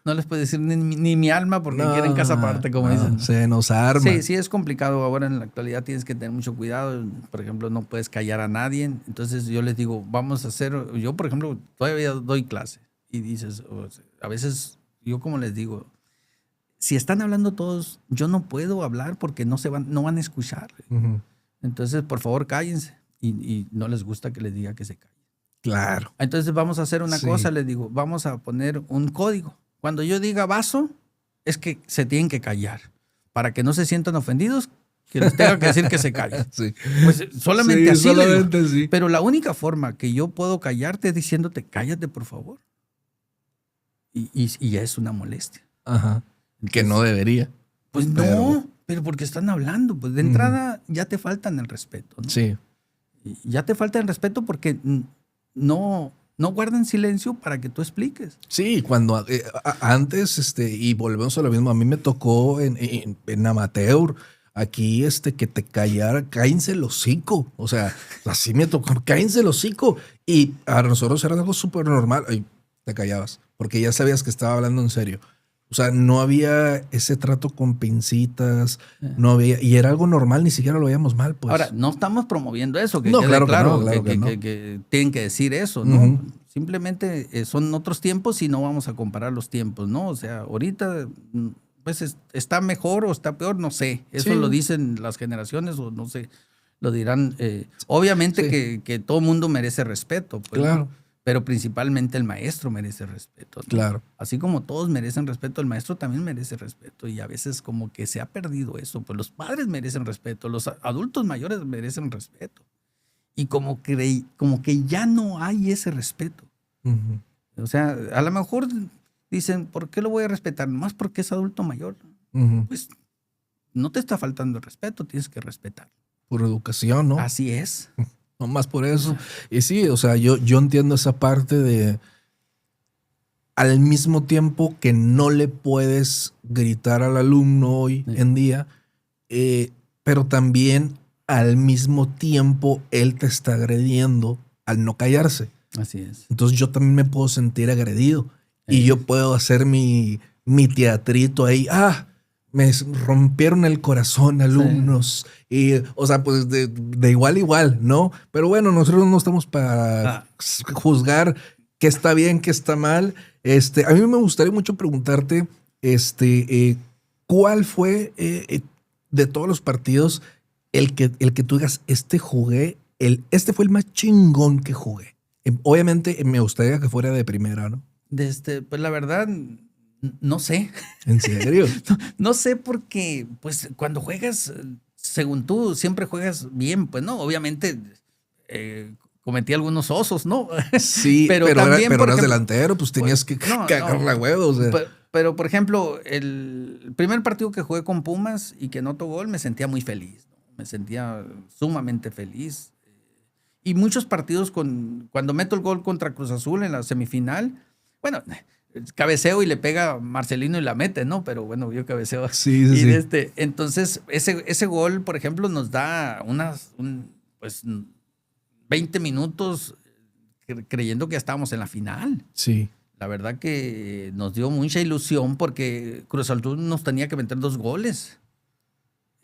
No les puedes decir ni mi alma porque quieren casa aparte, como dicen. Se nos arma. Sí, es complicado. Ahora en la actualidad tienes que tener mucho cuidado. Por ejemplo, no puedes callar a nadie. Entonces yo les digo, vamos a hacer... Yo, por ejemplo, todavía doy clase. Y dices, a veces, yo como les digo, si están hablando todos, yo no puedo hablar porque no van a escuchar. Uh-huh. Entonces, por favor, cállense. Y no les gusta que les diga que se callen. Claro. Entonces vamos a hacer una cosa, les digo, vamos a poner un código. Cuando yo diga vaso, es que se tienen que callar. Para que no se sientan ofendidos, que les tenga que decir que se callen. Sí. Pues solamente así. Solamente sí. Pero la única forma que yo puedo callarte es diciéndote, cállate, por favor. Y ya es una molestia. Ajá. Que no debería. Pues no, pero porque están hablando. Pues de entrada ya te faltan el respeto, ¿no? Sí. Ya te falta el respeto porque no guardan silencio para que tú expliques. Sí, cuando antes, y volvemos a lo mismo, a mí me tocó en amateur, aquí que te callara, cállense el hocico. O sea, así me tocó, cállense el hocico. Y a nosotros era algo súper normal. Ay, te callabas, porque ya sabías que estaba hablando en serio. O sea, no había ese trato con pincitas, no había, y era algo normal, ni siquiera lo veíamos mal, pues. Ahora, no estamos promoviendo eso, que no, quede claro que tienen que decir eso, ¿no? Uh-huh. Simplemente son otros tiempos y no vamos a comparar los tiempos, ¿no? O sea, ahorita, pues está mejor o está peor, no sé. Eso lo dicen las generaciones o no sé, lo dirán. Obviamente que todo mundo merece respeto, pues, claro. ¿no? Pero principalmente el maestro merece respeto, ¿no? Claro. Así como todos merecen respeto, el maestro también merece respeto. Y a veces como que se ha perdido eso. Pues los padres merecen respeto, los adultos mayores merecen respeto. Y como que ya no hay ese respeto. Uh-huh. O sea, a lo mejor dicen, ¿por qué lo voy a respetar? Nomás porque es adulto mayor. Uh-huh. Pues no te está faltando el respeto, tienes que respetar. Por educación, ¿no? Así es. No más por eso. Y sí, o sea, yo entiendo esa parte de al mismo tiempo que no le puedes gritar al alumno hoy en día, pero también al mismo tiempo él te está agrediendo al no callarse. Así es. Entonces yo también me puedo sentir agredido y yo puedo hacer mi teatrito ahí. Me rompieron el corazón alumnos. Sí. Y, o sea, pues de igual a igual, ¿no? Pero bueno, nosotros no estamos para juzgar qué está bien, qué está mal. A mí me gustaría mucho preguntarte, ¿cuál fue de todos los partidos el que tú digas, este fue el más chingón que jugué? Obviamente me gustaría que fuera de primera, ¿no? Pues la verdad, no sé. ¿En serio? No sé porque, pues, cuando juegas, según tú, siempre juegas bien, pues, ¿no? Obviamente cometí algunos osos, ¿no? Sí, pero eras delantero, pues tenías que cagar la huevo. O sea. Pero, por ejemplo, el primer partido que jugué con Pumas y que noto gol, me sentía muy feliz, ¿no? Me sentía sumamente feliz. Y muchos partidos cuando meto el gol contra Cruz Azul en la semifinal, bueno, cabeceo y le pega a Marcelino y la mete, ¿no? Pero bueno, yo cabeceo. Sí. Entonces, ese gol, por ejemplo, nos da pues 20 minutos creyendo que ya estábamos en la final. Sí. La verdad que nos dio mucha ilusión porque Cruz Azul nos tenía que meter 2 goles.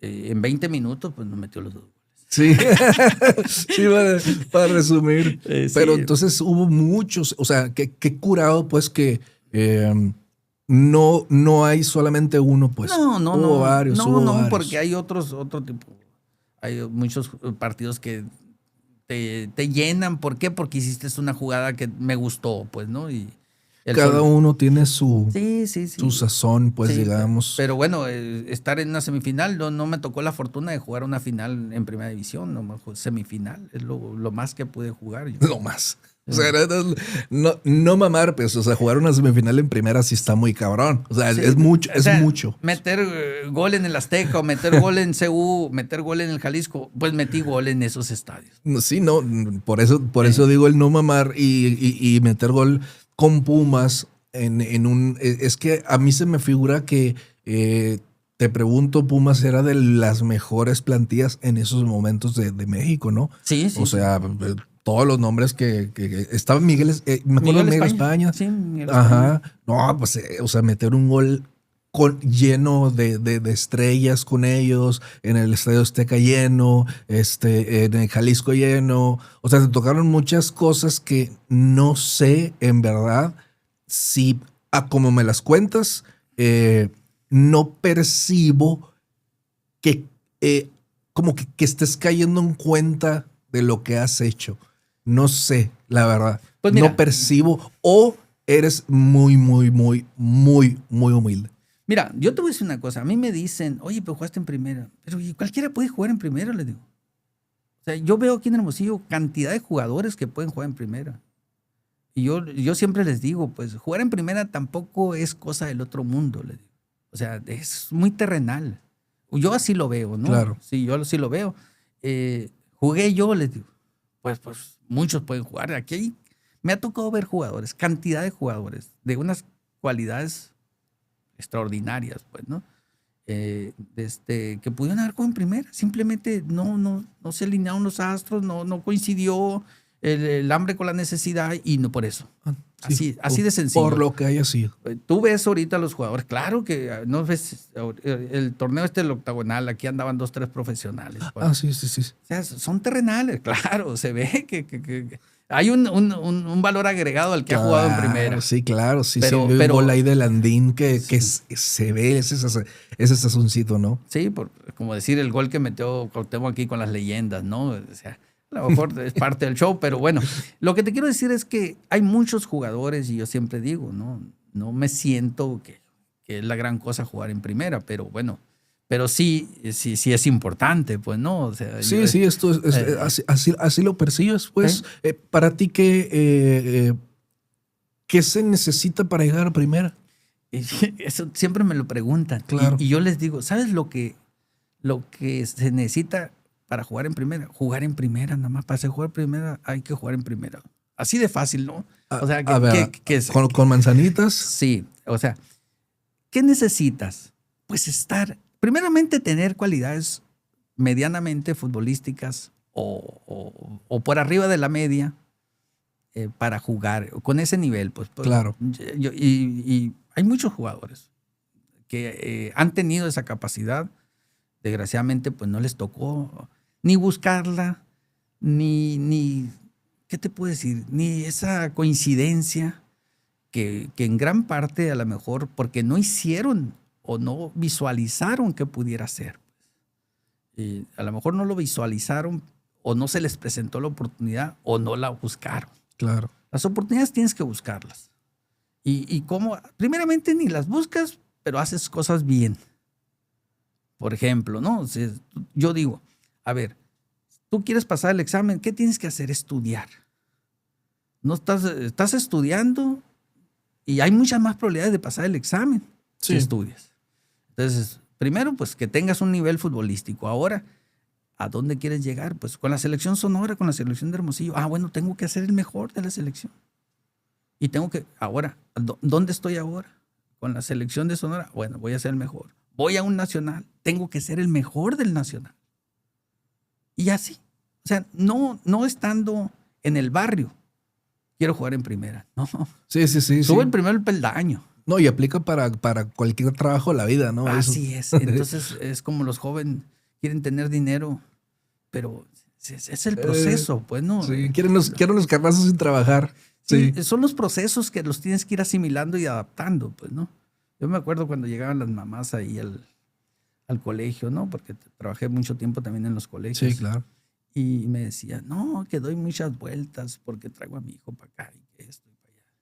En 20 minutos, pues nos metió los 2 goles. Sí, sí, para resumir. Sí. Pero entonces hubo muchos, o sea, qué curado, pues, que no hay solamente uno, pues. No, hubo varios. Porque hay otro tipo. Hay muchos partidos que te llenan. ¿Por qué? Porque hiciste una jugada que me gustó, pues, ¿no? Y Cada uno tiene su sazón, pues, sí, digamos. Pero bueno, estar en una semifinal, no me tocó la fortuna de jugar una final en primera división, semifinal, es lo más que pude jugar yo. Lo más. O sea, no mamar, pues, o sea, jugar una semifinal en primera sí está muy cabrón. O sea, es mucho, es mucho. Meter gol en el Azteca o meter gol en CU, meter gol en el Jalisco, pues metí gol en esos estadios. Sí, no, por eso digo el no mamar y meter gol con Pumas en un... Es que a mí se me figura que, te pregunto, Pumas era de las mejores plantillas en esos momentos de México, ¿no? Sí. O sea, todos los nombres que estaba Miguel España. Sí, Miguel Ajá. España. No, pues, o sea, meter un gol lleno de estrellas con ellos, en el Estadio Azteca lleno, en el Jalisco lleno. O sea, se tocaron muchas cosas que no sé en verdad si, como me las cuentas, no percibo que como que estés cayendo en cuenta de lo que has hecho. No sé, la verdad. Pues mira, no percibo, o eres muy, muy, muy, muy, muy humilde. Mira, yo te voy a decir una cosa. A mí me dicen, oye, pero jugaste en primera. Pero cualquiera puede jugar en primera, les digo. O sea, yo veo aquí en Hermosillo cantidad de jugadores que pueden jugar en primera. Y yo siempre les digo, pues jugar en primera tampoco es cosa del otro mundo, les digo. O sea, es muy terrenal. Yo así lo veo, ¿no? Claro. Sí, yo así lo veo. Jugué yo, les digo. Pues muchos pueden jugar. Aquí me ha tocado ver jugadores, cantidad de jugadores, de unas cualidades extraordinarias, pues, ¿no? Que pudieron haber jugado en primera. Simplemente no se alinearon los astros, no coincidió el hambre con la necesidad y no por eso. Sí, así de sencillo. Por lo que haya sido. Tú ves ahorita a los jugadores, claro que no ves el torneo el octagonal, aquí andaban 2, 3 profesionales. Pues. Sí. O sea, son terrenales, claro, se ve que hay un valor agregado al que ha jugado en primera. Sí, claro, sí, pero un gol ahí de Landín que se ve ese sazoncito, ¿no? Sí, como decir el gol que metió Cuauhtémoc aquí con las leyendas, ¿no? O sea, a lo mejor es parte del show, pero bueno, lo que te quiero decir es que hay muchos jugadores y yo siempre digo, no me siento que es la gran cosa jugar en primera, pero bueno, pero sí es importante, pues, ¿no? O sea, sí, esto es así lo percibes, pues. Para ti, ¿qué se necesita para llegar a primera? Eso siempre me lo preguntan. Claro. Y yo les digo, ¿sabes lo que se necesita para jugar en primera? Jugar en primera, nada más. Para jugar en primera hay que jugar en primera. Así de fácil, ¿no? O sea, con manzanitas. Sí, o sea, ¿qué necesitas? Pues primeramente tener cualidades medianamente futbolísticas o por arriba de la media para jugar con ese nivel. Pues, claro. Y hay muchos jugadores que han tenido esa capacidad. Desgraciadamente, pues no les tocó ni buscarla, ni ¿qué te puedo decir? Ni esa coincidencia que en gran parte a lo mejor porque no hicieron o no visualizaron que pudiera ser. A lo mejor no lo visualizaron o no se les presentó la oportunidad o no la buscaron. Claro. Las oportunidades tienes que buscarlas. Y cómo, primeramente ni las buscas, pero haces cosas bien. Por ejemplo, ¿no? O sea, yo digo, a ver, tú quieres pasar el examen, ¿qué tienes que hacer? Estudiar. No estás estudiando y hay muchas más probabilidades de pasar el examen si estudias. Entonces, primero, pues que tengas un nivel futbolístico. Ahora, ¿a dónde quieres llegar? Pues con la selección Sonora, con la selección de Hermosillo. Bueno, tengo que ser el mejor de la selección. Y tengo que, ahora, ¿dónde estoy ahora? Con la selección de Sonora, bueno, voy a ser el mejor. Voy a un nacional, tengo que ser el mejor del nacional. Y así. O sea, no estando en el barrio, quiero jugar en primera. No. Sí. Sube el primer peldaño. No, y aplica para cualquier trabajo de la vida, ¿no? Así es. Entonces es como los jóvenes quieren tener dinero, pero es el proceso, pues, ¿no? Sí, quieren los carrazos sin trabajar. Sí. Son los procesos que los tienes que ir asimilando y adaptando, pues, ¿no? Yo me acuerdo cuando llegaban las mamás ahí al colegio, ¿no? Porque trabajé mucho tiempo también en los colegios. Sí, claro. Y me decían, no, que doy muchas vueltas porque traigo a mi hijo para acá y que esto y para allá.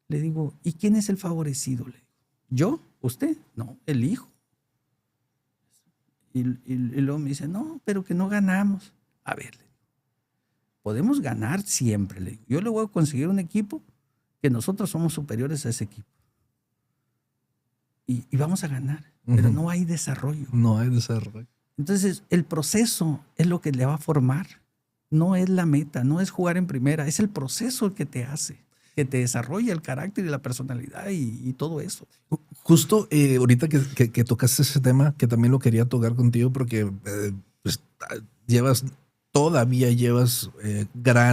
Le digo, ¿y quién es el favorecido? Le digo, ¿yo? ¿Usted? No, el hijo. Y luego me dice, no, pero que no ganamos. A ver, le digo, podemos ganar siempre. Le digo, yo le voy a conseguir un equipo que nosotros somos superiores a ese equipo. Y vamos a ganar, pero no hay desarrollo. No hay desarrollo. Entonces, el proceso es lo que le va a formar. No es la meta, no es jugar en primera, es el proceso que te hace, que te desarrolla el carácter y la personalidad y todo eso. Justo ahorita que tocaste ese tema, que también lo quería tocar contigo, porque pues, todavía llevas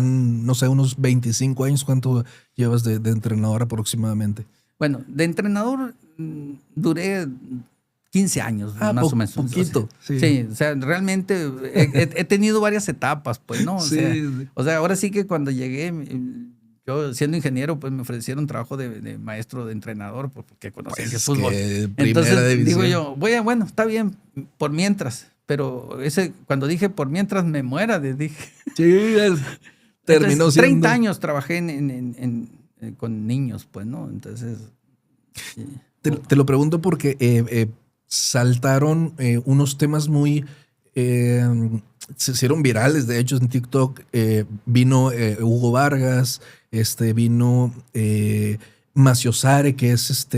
no sé, unos 25 años. ¿Cuánto llevas de entrenador aproximadamente? Bueno, de entrenador duré 15 años, más o menos. Poquito. Sí, o sea, realmente he tenido varias etapas, pues, ¿no? O sea, ahora sí que cuando llegué, yo siendo ingeniero, pues me ofrecieron trabajo de maestro de entrenador, porque conocía el fútbol. Entonces digo yo, bueno, está bien, por mientras. Pero cuando dije por mientras me muera, dije. Sí, terminó entonces, siendo. 30 años trabajé con niños, pues, ¿no? Entonces. Sí. Te lo pregunto porque saltaron unos temas muy. Se hicieron virales, de hecho, en TikTok. Vino Hugo Vargas, vino Macio Sare, que es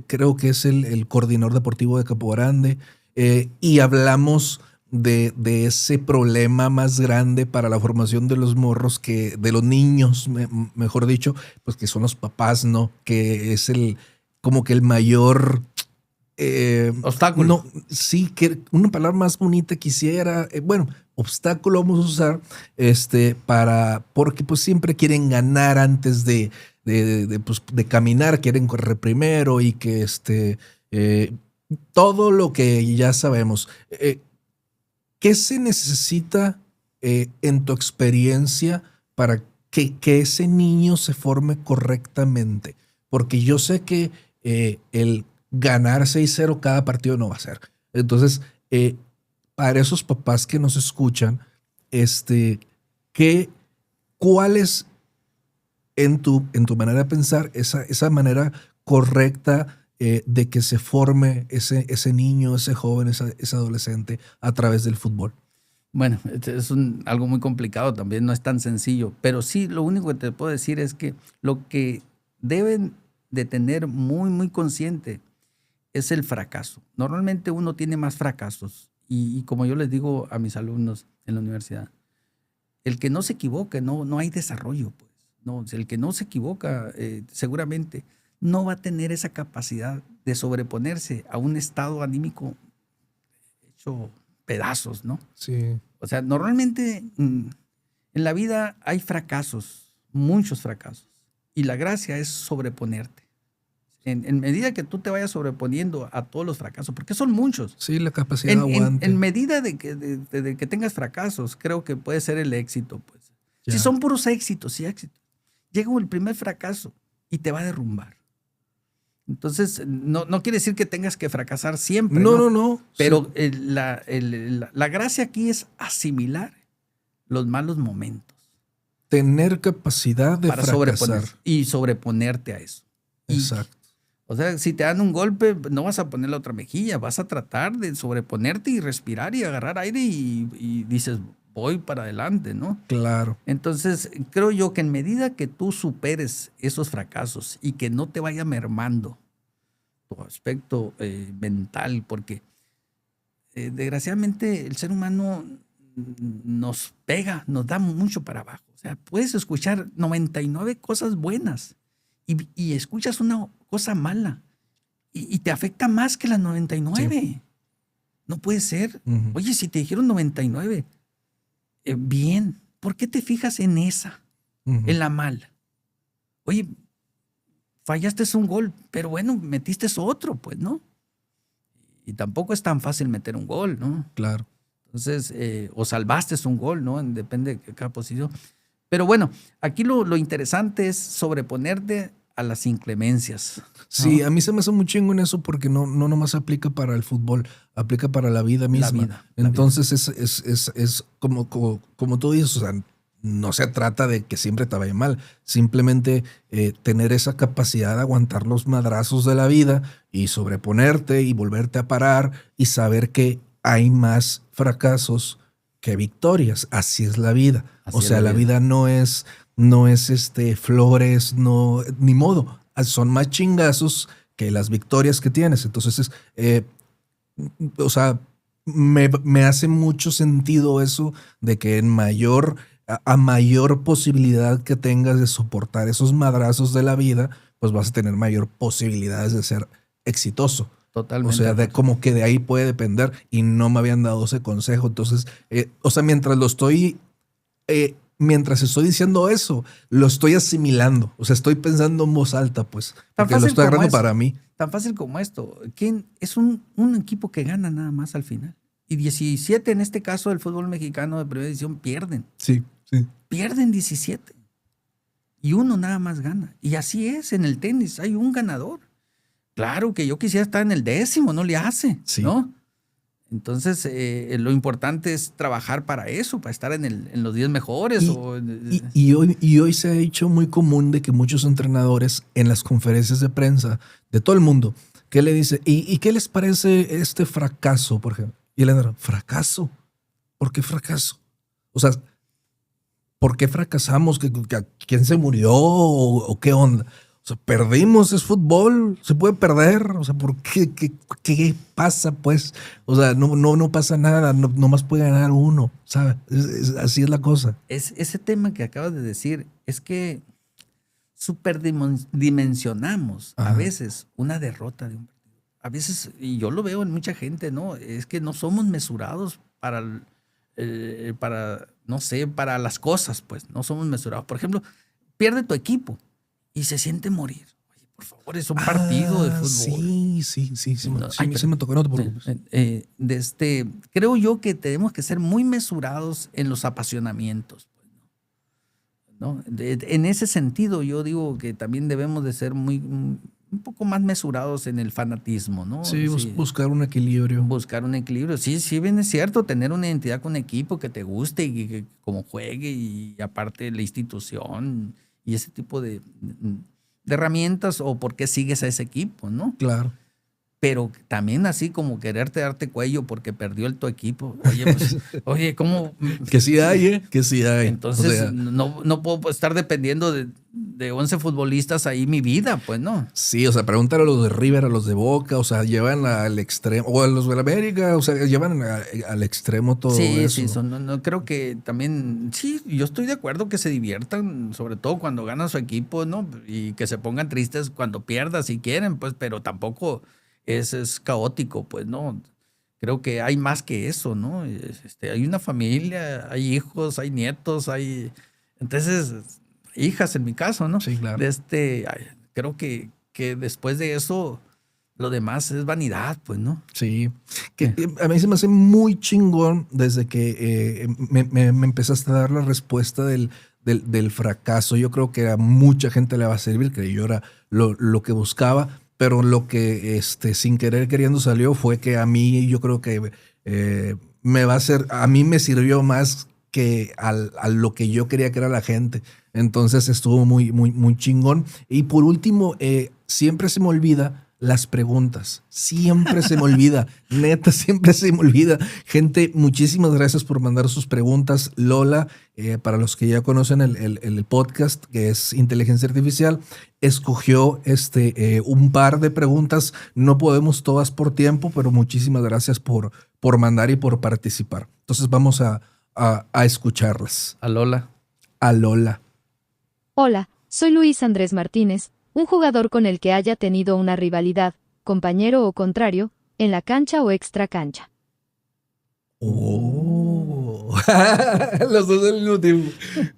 creo que es el coordinador deportivo de Campo Grande. Y hablamos de ese problema más grande para la formación de los morros, de los niños, mejor dicho, pues que son los papás, ¿no? Que es como que el mayor obstáculo. No, sí, que una palabra más bonita quisiera, bueno, obstáculo vamos a usar, porque pues siempre quieren ganar antes de caminar, quieren correr primero y que todo lo que ya sabemos. ¿Qué se necesita en tu experiencia para que ese niño se forme correctamente? Porque yo sé que el ganar 6-0 cada partido no va a ser. Entonces, para esos papás que nos escuchan, ¿cuál es en tu manera de pensar esa manera correcta de que se forme ese niño, ese joven, ese adolescente a través del fútbol? Bueno, es algo muy complicado también, no es tan sencillo, pero sí, lo único que te puedo decir es que lo que deben de tener muy, muy consciente es el fracaso. Normalmente uno tiene más fracasos y como yo les digo a mis alumnos en la universidad, el que no se equivoque, no hay desarrollo, pues. No, el que no se equivoca seguramente no va a tener esa capacidad de sobreponerse a un estado anímico hecho pedazos, ¿no? Sí. O sea, normalmente en la vida hay fracasos, muchos fracasos, y la gracia es sobreponerte. En medida que tú te vayas sobreponiendo a todos los fracasos, porque son muchos. Sí, la capacidad de aguante. En medida de que tengas fracasos, creo que puede ser el éxito, pues. Ya. Si son puros éxitos y éxitos, llega el primer fracaso y te va a derrumbar. Entonces, no quiere decir que tengas que fracasar siempre. No. Pero sí. La gracia aquí es asimilar los malos momentos. Tener capacidad de fracasar. Y sobreponerte a eso. Exacto. O sea, si te dan un golpe, no vas a poner la otra mejilla, vas a tratar de sobreponerte y respirar y agarrar aire y dices, voy para adelante, ¿no? Claro. Entonces, creo yo que en medida que tú superes esos fracasos y que no te vaya mermando tu aspecto mental, porque desgraciadamente el ser humano nos pega, nos da mucho para abajo. O sea, puedes escuchar 99 cosas buenas y escuchas una cosa mala y te afecta más que las 99. Sí. No puede ser. Uh-huh. Oye, si te dijeron 99, bien, ¿por qué te fijas en esa? Uh-huh. En la mala. Oye, fallaste un gol, pero bueno, metiste otro, pues, ¿no? Y tampoco es tan fácil meter un gol, ¿no? Claro. Entonces, o salvaste un gol, ¿no? Depende de cada posición. Pero bueno, aquí lo interesante es sobreponerte a las inclemencias, ¿no? Sí, a mí se me hace muy chingo en eso porque no nomás aplica para el fútbol, aplica para la vida misma. Entonces es como tú dices, o sea, no se trata de que siempre te vaya mal, simplemente tener esa capacidad de aguantar los madrazos de la vida y sobreponerte y volverte a parar y saber que hay más fracasos que victorias. Así es la vida. O sea, la vida no es flores, no, ni modo. Son más chingazos que las victorias que tienes. Entonces, o sea, me hace mucho sentido eso de que a mayor posibilidad que tengas de soportar esos madrazos de la vida, pues vas a tener mayor posibilidades de ser exitoso. Totalmente. O sea, como que de ahí puede depender y no me habían dado ese consejo. Entonces, o sea, mientras estoy diciendo eso, lo estoy asimilando. O sea, estoy pensando en voz alta, pues, porque lo estoy agarrando para mí. Tan fácil como esto. ¿Quién es un equipo que gana nada más al final? Y 17, en este caso del fútbol mexicano de primera división, pierden. Sí, sí. Pierden 17. Y uno nada más gana. Y así es en el tenis. Hay un ganador. Claro que yo quisiera estar en el 10º, no le hace, sí. ¿No? Entonces, lo importante es trabajar para eso, para estar en los 10 mejores. Y hoy se ha hecho muy común de que muchos entrenadores en las conferencias de prensa de todo el mundo, ¿qué le dice? ¿Y qué les parece este fracaso, por ejemplo? Y el entrenador, ¿fracaso? ¿Por qué fracaso? O sea, ¿por qué fracasamos? ¿Quién se murió? ¿O qué onda? O sea, perdimos, es fútbol, se puede perder. O sea, ¿por qué? ¿Qué pasa, pues? O sea, no pasa nada, no más puede ganar uno, ¿sabes? Así es la cosa. Ese tema que acabas de decir es que superdimensionamos a veces una derrota de un partido. A veces, y yo lo veo en mucha gente, ¿no? Es que no somos mesurados para no sé, para las cosas, pues. No somos mesurados. Por ejemplo, pierde tu equipo y se siente morir. Oye, por favor, es un partido de fútbol. Sí, me tocó, no te preocupes. Creo yo que tenemos que ser muy mesurados en los apasionamientos. ¿No? En ese sentido, yo digo que también debemos de ser un poco más mesurados en el fanatismo, ¿no? Sí, buscar un equilibrio. Buscar un equilibrio. Sí, bien es cierto, tener una identidad con un equipo que te guste y que como juegue y aparte la institución y ese tipo de herramientas o por qué sigues a ese equipo, ¿no? Claro. Pero también así como quererte darte cuello porque perdió tu equipo. Oye, ¿cómo? Que sí hay, Que sí hay. Entonces, o sea, no puedo estar dependiendo de 11 futbolistas ahí mi vida, pues, ¿no? Sí, o sea, pregúntale a los de River, a los de Boca, o sea, llevan al extremo, o a los de la América, o sea, llevan al extremo todo eso. Sí, no creo que también, sí, yo estoy de acuerdo que se diviertan, sobre todo cuando gana su equipo, ¿no? Y que se pongan tristes cuando pierda, si quieren, pues, pero tampoco es caótico, pues, ¿no? Creo que hay más que eso, ¿no? Hay una familia, hay hijos, hay nietos, hay... Entonces, hijas en mi caso, ¿no? Sí, claro. Creo que después de eso, lo demás es vanidad, pues, ¿no? Sí. A mí se me hace muy chingón desde que me empezaste a dar la respuesta del fracaso. Yo creo que a mucha gente le va a servir, que yo era lo que buscaba. Pero lo que sin querer queriendo salió fue que a mí yo creo que a mí me sirvió más que a lo que yo quería que era la gente. Entonces estuvo muy, muy, muy chingón. Y por último, siempre se me olvida las preguntas. Siempre se me olvida. Neta, siempre se me olvida. Gente, muchísimas gracias por mandar sus preguntas. Lola, para los que ya conocen el podcast, que es Inteligencia Artificial, escogió un par de preguntas. No podemos todas por tiempo, pero muchísimas gracias por mandar y por participar. Entonces vamos a escucharlas. A Lola. Hola, soy Luis Andrés Martínez, un jugador con el que haya tenido una rivalidad, compañero o contrario, en la cancha o extra cancha. Oh, los dos al mismo tiempo.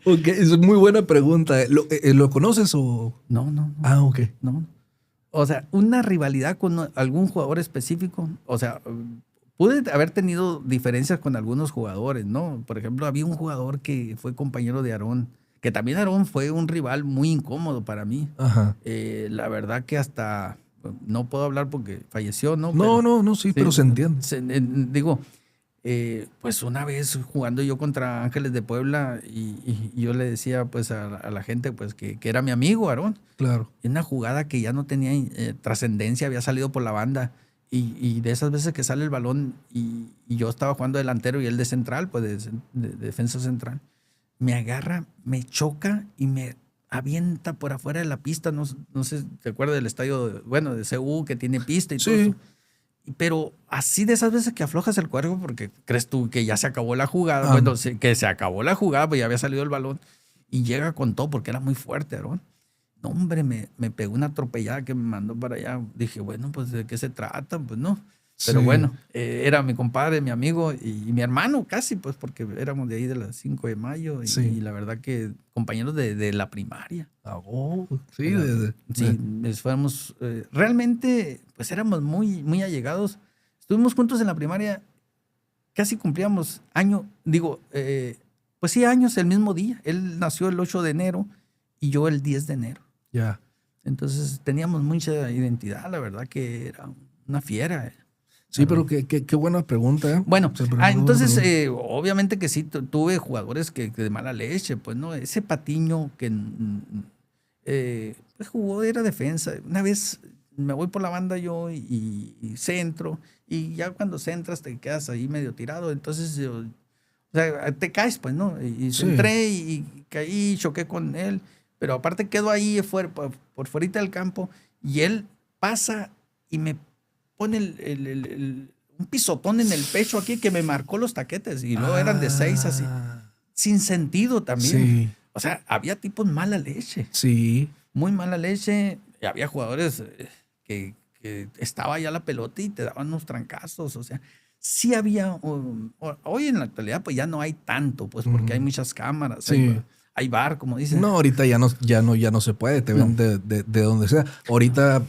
Ok, es muy buena pregunta. ¿Lo conoces o...? No. Ah, ok. No. O sea, una rivalidad con algún jugador específico. O sea, pude haber tenido diferencias con algunos jugadores, ¿no? Por ejemplo, había un jugador que fue compañero de Aarón, que también Aarón fue un rival muy incómodo para mí. Ajá. La verdad que hasta, no puedo hablar porque falleció, ¿no? Sí, pero se entiende. pues una vez jugando yo contra Ángeles de Puebla y yo le decía pues a la gente pues que era mi amigo Aarón. Claro. Y una jugada que ya no tenía trascendencia, había salido por la banda. Y de esas veces que sale el balón y yo estaba jugando delantero y él de central, pues de defensa central, me agarra, me choca y me avienta por afuera de la pista. No sé si te acuerdas del estadio, de CU, que tiene pista y todo eso. Pero así de esas veces que aflojas el cuerpo porque crees tú que ya se acabó la jugada. Bueno, que se acabó la jugada, pues ya había salido el balón. Y llega con todo porque era muy fuerte, Aarón. No, hombre, me pegó una atropellada que me mandó para allá. Dije, bueno, pues ¿de qué se trata? Pues no. Pero bueno, era mi compadre, mi amigo y mi hermano casi, pues porque éramos de ahí de las 5 de mayo y la verdad que compañeros de la primaria. Fuéramos, realmente pues éramos muy, muy allegados. Estuvimos juntos en la primaria, casi cumplíamos años, el mismo día. Él nació el 8 de enero y yo el 10 de enero. Ya. Entonces teníamos mucha identidad, la verdad que era una fiera. Sí, pero qué buena pregunta. Bueno, entonces obviamente que sí, tuve jugadores que de mala leche, pues no, ese Patiño que jugó, era defensa. Una vez me voy por la banda yo y centro, y ya cuando centras te quedas ahí medio tirado, entonces o sea, te caes, pues, ¿no? Y centré y caí, choqué con él, pero aparte quedo ahí por fuera del campo y él pasa y me pone un pisotón en el pecho aquí que me marcó los taquetes y luego eran de 6 así. Sin sentido también. Sí. O sea, había tipos mala leche. Sí. Muy mala leche. Y había jugadores que estaba ya la pelota y te daban unos trancazos. O sea, sí había. Hoy en la actualidad pues ya no hay tanto, pues porque hay muchas cámaras. Sí. Hay bar, como dicen. No, ahorita ya no se puede. Te ven de donde sea. Ahorita,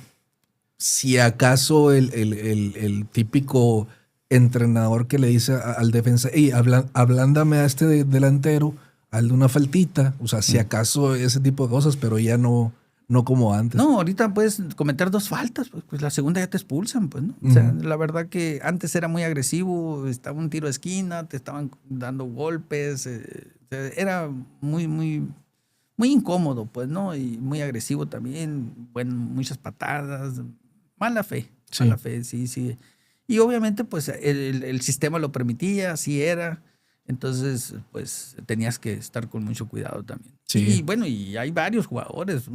si acaso el típico entrenador que le dice al defensa, hey, ablándame a este delantero, hazle una faltita. O sea, si acaso ese tipo de cosas, pero ya no como antes. No, ahorita puedes cometer 2 faltas, pues la segunda ya te expulsan, pues, ¿no? O sea, la verdad que antes era muy agresivo, estaba un tiro de esquina, te estaban dando golpes, era muy, muy, muy incómodo, pues, ¿no? Y muy agresivo también, muchas patadas, mala fe, sí. Y obviamente, pues, el sistema lo permitía, así era. Entonces, pues, tenías que estar con mucho cuidado también. Sí. Y bueno, y hay varios jugadores.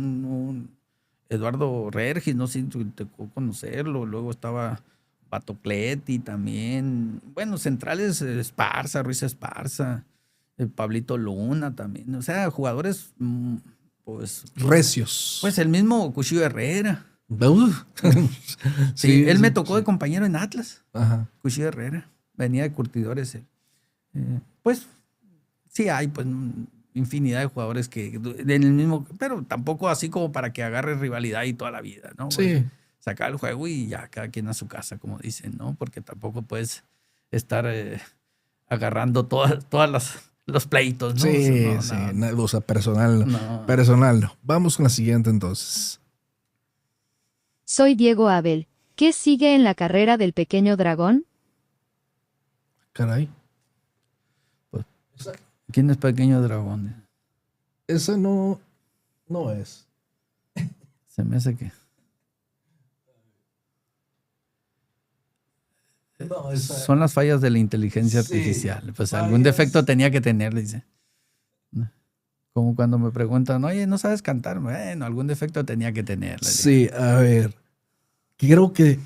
Eduardo Regis, no sé si te tocó conocerlo. Luego estaba Batocleti también. Bueno, centrales, Esparza, Ruiz Esparza, Pablito Luna también. O sea, jugadores, pues... recios. Pues el mismo Cuchillo Herrera. Sí, él me tocó de compañero en Atlas. Ajá. Cuchillo Herrera. Venía de curtidores. Pues sí hay pues infinidad de jugadores que en el mismo, pero tampoco así como para que agarre rivalidad y toda la vida, ¿no? Sí. Pues, sacar el juego y ya cada quien a su casa, como dicen, ¿no? Porque tampoco puedes estar agarrando todas los pleitos, ¿no? Sí, o sea, personal. Personal no. Vamos con la siguiente entonces. Soy Diego Abel. ¿Qué sigue en la carrera del pequeño dragón? Caray. ¿Quién es Pequeño Dragón? Esa no es. Se me hace que... No, son las fallas de la inteligencia artificial. Pues algún defecto tenía que tener, dice. Como cuando me preguntan, oye, ¿no sabes cantar? Bueno, algún defecto tenía que tener. Sí, a ver. Creo que...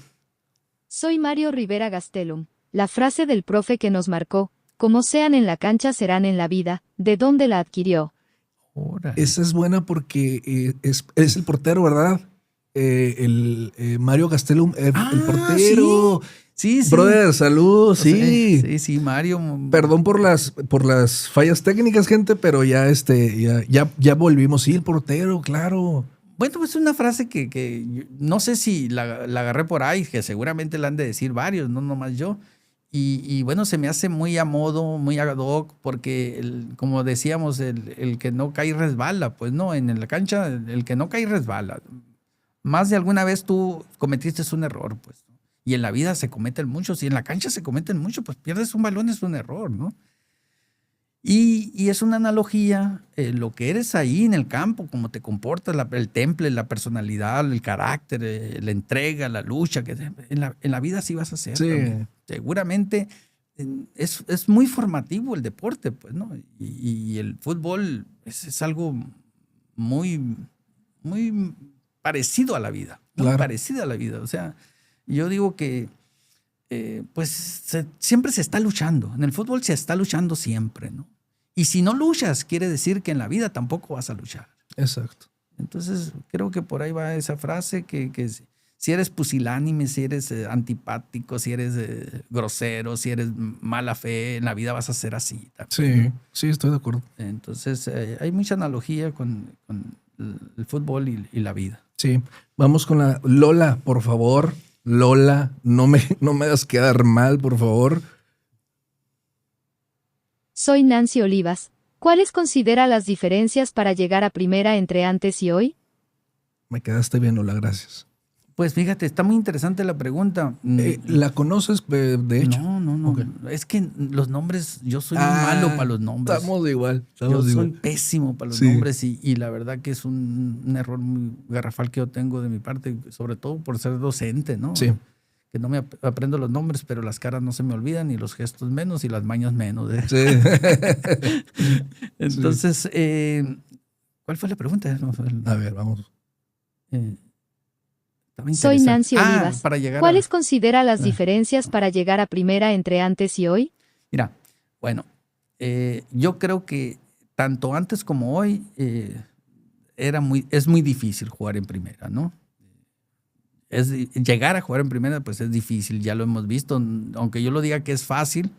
Soy Mario Rivera Gastelum. La frase del profe que nos marcó, como sean en la cancha serán en la vida, ¿de dónde la adquirió? Esa es buena porque es el portero, ¿verdad? Mario Gastelum, el portero. Sí. Brother, salud, sí. Sí, Mario. Perdón por las fallas técnicas, gente, pero ya volvimos. Sí, el portero, claro. Bueno, pues es una frase que no sé si la agarré por ahí, que seguramente la han de decir varios, no nomás yo. Y bueno, se me hace muy a modo, muy ad hoc, porque como decíamos, el que no cae resbala, pues no, en la cancha el que no cae resbala. Más de alguna vez tú cometiste un error, pues. Y en la vida se cometen muchos, y en la cancha se cometen muchos, pues pierdes un balón es un error, ¿no? Y es una analogía, lo que eres ahí en el campo, cómo te comportas, el temple, la personalidad, el carácter, la entrega, la lucha, que en la vida sí vas a hacer. Sí. También. Seguramente es muy formativo el deporte, pues, ¿no? Y el fútbol es algo muy, muy parecido a la vida, muy Claro. parecido a la vida. O sea, yo digo que siempre se está luchando. En el fútbol se está luchando siempre, ¿no? Y si no luchas, quiere decir que en la vida tampoco vas a luchar. Exacto. Entonces, creo que por ahí va esa frase, que si eres pusilánime, si eres antipático, si eres grosero, si eres mala fe, en la vida vas a ser así también, Sí, ¿no? sí, estoy de acuerdo. Entonces, hay mucha analogía con el fútbol y la vida. Sí, vamos con la Lola, por favor. Lola, no me hagas quedar mal, por favor. Soy Nancy Olivas. ¿Cuáles considera las diferencias para llegar a primera entre antes y hoy? Me quedaste bien, Lola, gracias. Pues fíjate, está muy interesante la pregunta. ¿La conoces, de hecho? No. Okay. Es que los nombres, yo soy muy malo para los nombres. Estamos igual. Yo soy pésimo para los nombres y la verdad que es un error muy garrafal que yo tengo de mi parte, sobre todo por ser docente, ¿no? Sí. Que no me aprendo los nombres, pero las caras no se me olvidan, y los gestos menos, y las mañas menos. Sí. Entonces, ¿cuál fue la pregunta? A ver, vamos. Soy Nancy Olivas. ¿Cuáles considera las Ah. diferencias para llegar a primera entre antes y hoy? Mira, bueno, yo creo que tanto antes como hoy es muy difícil jugar en primera, ¿no? Llegar a jugar en primera, pues es difícil, ya lo hemos visto. Aunque yo lo diga que es fácil,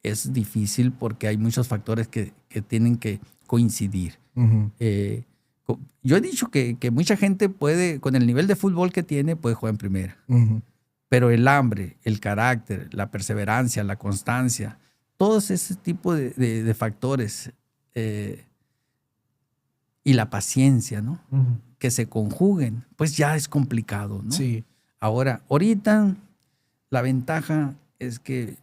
es difícil porque hay muchos factores que tienen que coincidir. Uh-huh. Yo he dicho que mucha gente puede, con el nivel de fútbol que tiene, puede jugar en primera. Uh-huh. Pero el hambre, el carácter, la perseverancia, la constancia, todos ese tipo de factores y la paciencia, ¿no? Uh-huh. Que se conjuguen, pues ya es complicado, ¿no? Sí. Ahorita la ventaja es que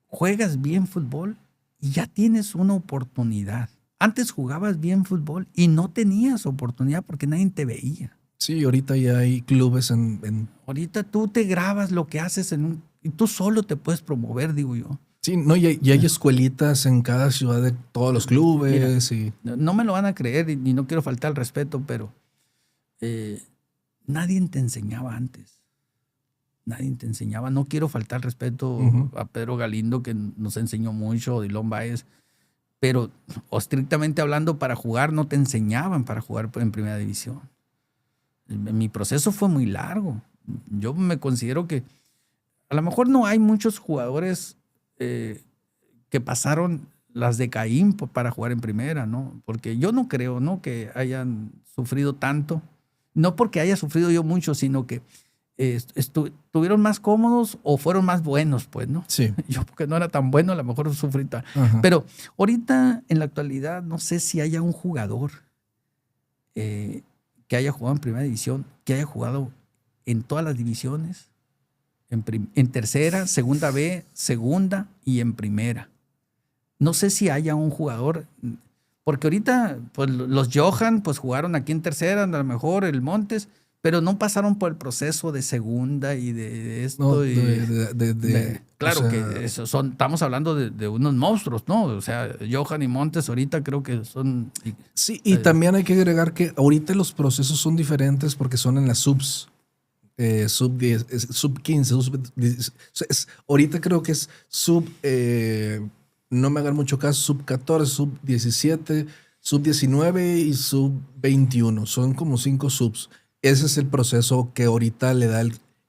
juegas bien fútbol y ya tienes una oportunidad. Antes jugabas bien fútbol y no tenías oportunidad porque nadie te veía. Sí, ahorita ya hay clubes en... Ahorita tú te grabas lo que haces y tú solo te puedes promover, digo yo. Sí, no, y hay escuelitas en cada ciudad de todos los clubes. Mira, no me lo van a creer y no quiero faltar al respeto, pero nadie te enseñaba antes. Nadie te enseñaba. No quiero faltar al respeto a Pedro Galindo, que nos enseñó mucho, o Dilón Báez, pero estrictamente hablando, para jugar no te enseñaban para jugar en primera división. Mi proceso fue muy largo. Yo me considero que a lo mejor no hay muchos jugadores que pasaron las de Caín para jugar en primera, ¿no? Porque yo no creo, ¿no?, que hayan sufrido tanto. No porque haya sufrido yo mucho, sino que estuvieron más cómodos o fueron más buenos, pues, ¿no? Sí. Yo, porque no era tan bueno, a lo mejor sufrí tan. Ajá. Pero ahorita, en la actualidad, no sé si haya un jugador que haya jugado en primera división, que haya jugado en todas las divisiones, en tercera, segunda B, segunda y en primera. No sé si haya un jugador, porque ahorita pues, los Johan pues, jugaron aquí en tercera, a lo mejor el Montes, pero no pasaron por el proceso de segunda y de esto. No, claro, o sea, que estamos hablando de unos monstruos, ¿no? O sea, Johan y Montes ahorita creo que son... Sí, y también hay que agregar que ahorita los procesos son diferentes porque son en las subs. Sub 10, sub 15, sub 10, ahorita creo que es sub, no me hagan mucho caso, sub 14, sub 17, sub 19 y sub 21. Son como 5 subs. Ese es el proceso que ahorita le da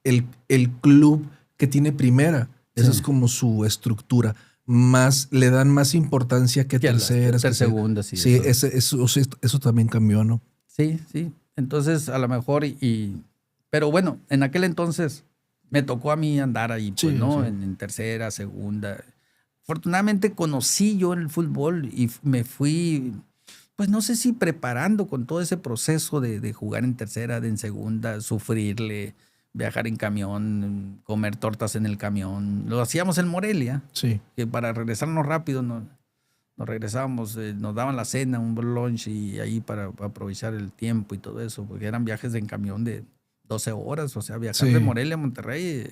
el club que tiene primera. Esa es como su estructura. Le dan más importancia que terceras. Segunda, sí. Sí, eso también cambió, ¿no? Sí. Entonces, a lo mejor pero bueno, en aquel entonces me tocó a mí andar ahí, pues, sí, ¿no? Sí. En tercera, segunda. Afortunadamente conocí yo el fútbol y me fui, pues no sé si preparando con todo ese proceso de jugar en tercera, en segunda, sufrirle, viajar en camión, comer tortas en el camión. Lo hacíamos en Morelia, Sí. que para regresarnos rápido nos regresábamos, nos daban la cena, un lunch y ahí para aprovechar el tiempo y todo eso, porque eran viajes en camión de 12 horas, o sea, viajar Sí. de Morelia a Monterrey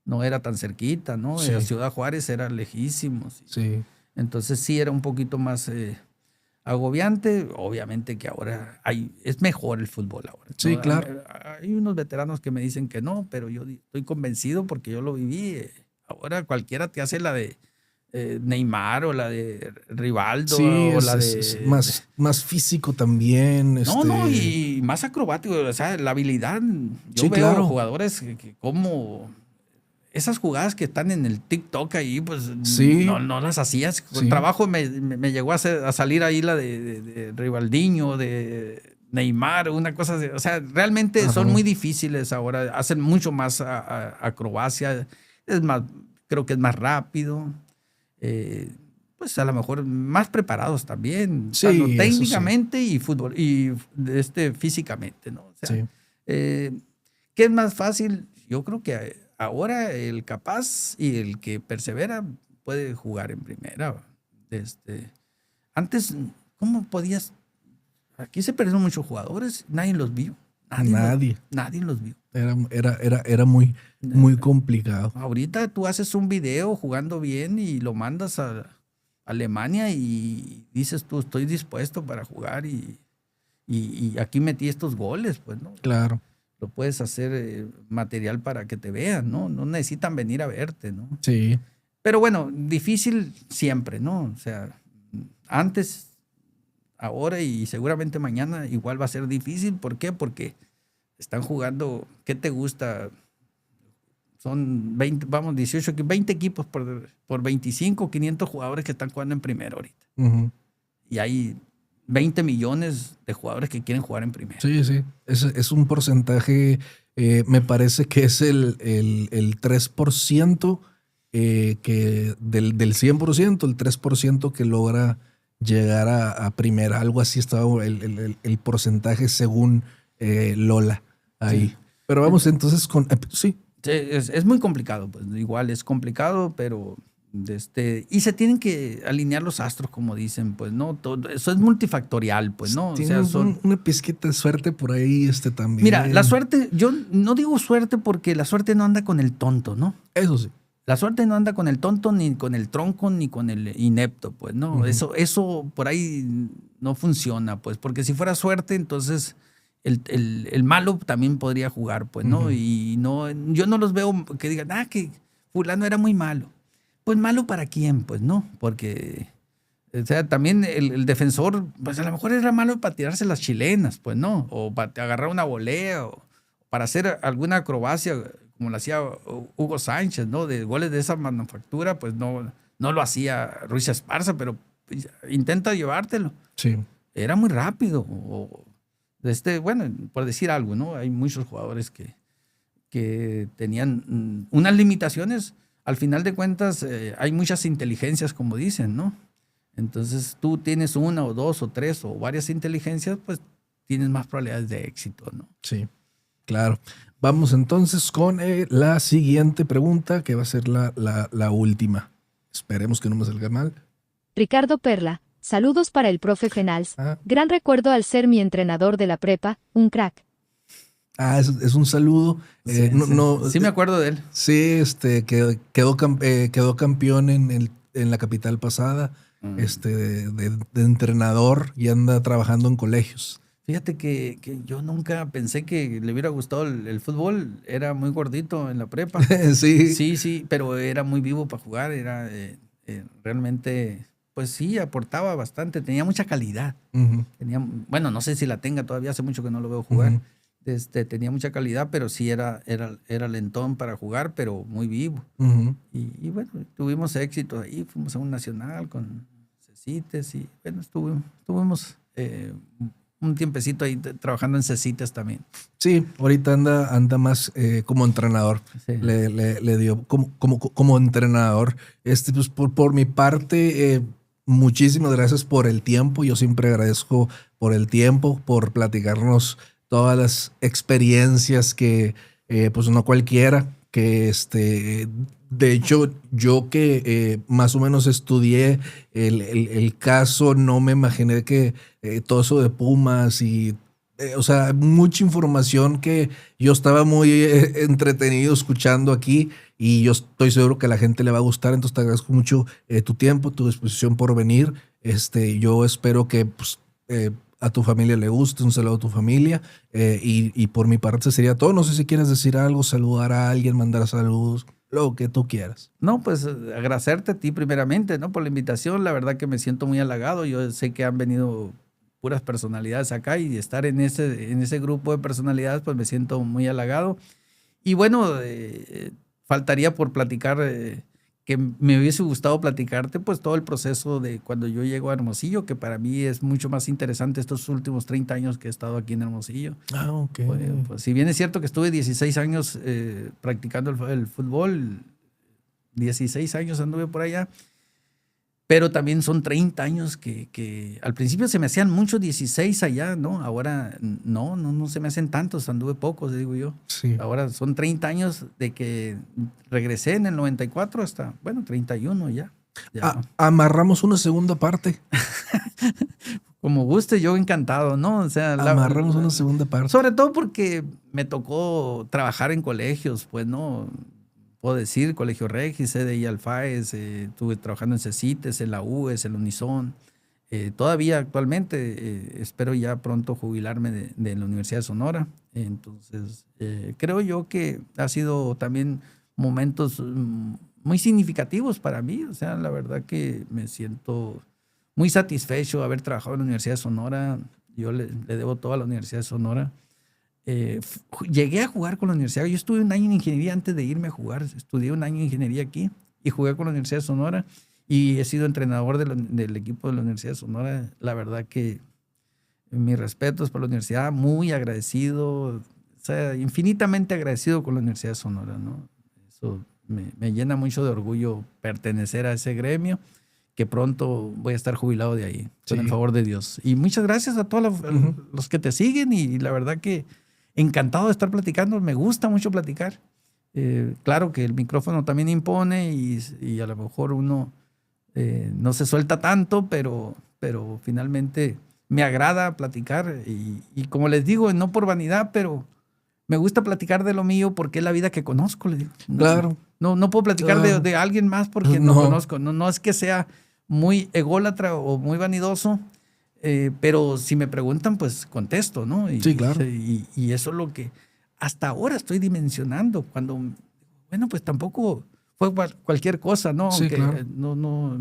no era tan cerquita, ¿no? Sí. Ciudad Juárez era lejísimo. Sí. Entonces sí era un poquito más agobiante. Obviamente que ahora es mejor el fútbol ahora, ¿no? Sí, claro. Hay unos veteranos que me dicen que no, pero yo estoy convencido porque yo lo viví. Ahora cualquiera te hace la de Neymar o la de Rivaldo Sí, o la es más físico también. No, y más acrobático. O sea, la habilidad. Yo Sí, veo claro. jugadores que como esas jugadas que están en el TikTok ahí, pues Sí. no las hacías. Con Sí. trabajo me llegó a salir ahí la de Rivaldinho, de Neymar, una cosa así. O sea, realmente Ajá. son muy difíciles ahora. Hacen mucho más acrobacia. Es más, creo que es más rápido. Pues a lo mejor más preparados también, Sí, tanto eso técnicamente y físicamente, ¿no? O sea, Sí. ¿qué es más fácil? Yo creo que ahora el capaz y el que persevera puede jugar en primera. Antes, ¿cómo podías? Aquí se perdieron muchos jugadores, nadie los vio. Nadie los vio. Era muy complicado. Ahorita tú haces un video jugando bien y lo mandas a Alemania y dices tú, estoy dispuesto para jugar y aquí metí estos goles, pues, ¿no? Claro. Lo puedes hacer material para que te vean, ¿no? No necesitan venir a verte, ¿no? Sí. Pero bueno, difícil siempre, ¿no? O sea, antes, ahora y seguramente mañana igual va a ser difícil. ¿Por qué? Porque están jugando, ¿qué te gusta? Son 20 equipos por 25, 500 jugadores que están jugando en primera ahorita. Uh-huh. Y hay 20 millones de jugadores que quieren jugar en primera. Sí, sí. Es un porcentaje, me parece que es el 3% que del 100%, el 3% que logra llegar a primera. Algo así estaba el porcentaje según Lola ahí. Sí. Pero vamos entonces con... sí. Sí, es muy complicado, pues igual es complicado, pero y se tienen que alinear los astros, como dicen, pues no, todo eso es multifactorial, pues no. Tiene una pizquita de suerte por ahí también. Mira, la suerte, yo no digo suerte porque la suerte no anda con el tonto, ¿no? Eso sí. La suerte no anda con el tonto, ni con el tronco, ni con el inepto, pues no. Uh-huh. Eso por ahí no funciona, pues, porque si fuera suerte, entonces el malo también podría jugar, pues, ¿no? Uh-huh. Y yo no los veo que digan, que fulano era muy malo. Pues malo para quién, pues, ¿no? Porque, o sea, también el defensor, pues a lo mejor era malo para tirarse las chilenas, pues, ¿no? O para agarrar una volea, o para hacer alguna acrobacia, como lo hacía Hugo Sánchez, ¿no? De goles de esa manufactura, pues no lo hacía Ruiz Esparza, pero intenta llevártelo. Sí. Era muy rápido. Bueno, por decir algo, ¿no? Hay muchos jugadores que tenían unas limitaciones. Al final de cuentas, hay muchas inteligencias, como dicen, ¿no? Entonces, tú tienes una o dos o tres o varias inteligencias, pues tienes más probabilidades de éxito, ¿no? Sí, claro. Vamos entonces con la siguiente pregunta, que va a ser la última. Esperemos que no me salga mal. Ricardo Perla, saludos para el profe Fenals. Gran recuerdo al ser mi entrenador de la prepa, un crack. Es un saludo. Sí, me acuerdo de él. Sí, quedó campeón en la capital pasada, de entrenador, y anda trabajando en colegios. Fíjate que yo nunca pensé que le hubiera gustado el fútbol. Era muy gordito en la prepa. Sí. Sí, pero era muy vivo para jugar. Era realmente, pues sí, aportaba bastante. Tenía mucha calidad. Uh-huh. Bueno, no sé si la tenga todavía. Hace mucho que no lo veo jugar. Uh-huh. Tenía mucha calidad, pero sí era lentón para jugar, pero muy vivo. Uh-huh. Y bueno, tuvimos éxito ahí. Fuimos a un nacional con Cecites y bueno, estuvimos un tiempecito ahí trabajando en Cecites también. Sí, ahorita anda más como entrenador. Sí. Le dio como entrenador. Pues por mi parte, muchísimas gracias por el tiempo. Yo siempre agradezco por el tiempo, por platicarnos todas las experiencias que pues no cualquiera, que de hecho, yo que más o menos estudié el caso, no me imaginé que todo eso de Pumas y, o sea, mucha información que yo estaba muy entretenido escuchando aquí y yo estoy seguro que a la gente le va a gustar. Entonces te agradezco mucho tu tiempo, tu disposición por venir. Yo espero que pues, a tu familia le guste, un saludo a tu familia y por mi parte sería todo. No sé si quieres decir algo, saludar a alguien, mandar saludos, lo que tú quieras. No, pues agradecerte a ti primeramente, ¿no? Por la invitación. La verdad que me siento muy halagado. Yo sé que han venido puras personalidades acá y estar en ese grupo de personalidades, pues me siento muy halagado. Y bueno, faltaría por platicar, que me hubiese gustado platicarte, pues todo el proceso de cuando yo llego a Hermosillo, que para mí es mucho más interesante estos últimos 30 años que he estado aquí en Hermosillo. Ah, ok. Pues, si bien es cierto que estuve 16 años practicando el fútbol, 16 años anduve por allá, pero también son 30 años que al principio se me hacían muchos 16 allá, ¿no? Ahora no se me hacen tantos, anduve pocos, digo yo. Sí. Ahora son 30 años de que regresé en el 94 hasta, 31 ya. Amarramos una segunda parte. Como guste, yo encantado, ¿no? O sea, amarramos una segunda parte. Sobre todo porque me tocó trabajar en colegios, pues, ¿no? Puedo decir, Colegio Regis, CDI Alfaes, estuve trabajando en CECITES, en la UES, en la Unison. Todavía actualmente espero ya pronto jubilarme de la Universidad de Sonora. Entonces, creo yo que ha sido también momentos muy significativos para mí. O sea, la verdad que me siento muy satisfecho de haber trabajado en la Universidad de Sonora. Yo le debo todo a la Universidad de Sonora. Llegué a jugar con la universidad. Yo estuve un año en ingeniería antes de irme a jugar. Estudié un año en ingeniería aquí y jugué con la Universidad de Sonora y he sido entrenador del equipo de la Universidad de Sonora. La verdad que mis respetos por la universidad, muy agradecido, o sea, infinitamente agradecido con la Universidad de Sonora, ¿no? Eso me llena mucho de orgullo pertenecer a ese gremio, que pronto voy a estar jubilado de ahí, con el favor de Dios. Y muchas gracias a todos los que te siguen y la verdad que encantado de estar platicando, me gusta mucho platicar. Claro que el micrófono también impone y a lo mejor uno no se suelta tanto, pero finalmente me agrada platicar y como les digo, no por vanidad, pero me gusta platicar de lo mío porque es la vida que conozco, les digo. Claro. No puedo platicar de alguien más porque no conozco. No es que sea muy ególatra o muy vanidoso, pero si me preguntan, pues contesto, ¿no? Sí, claro. Y eso es lo que hasta ahora estoy dimensionando. Cuando, pues tampoco fue cualquier cosa, ¿no? Sí, aunque claro.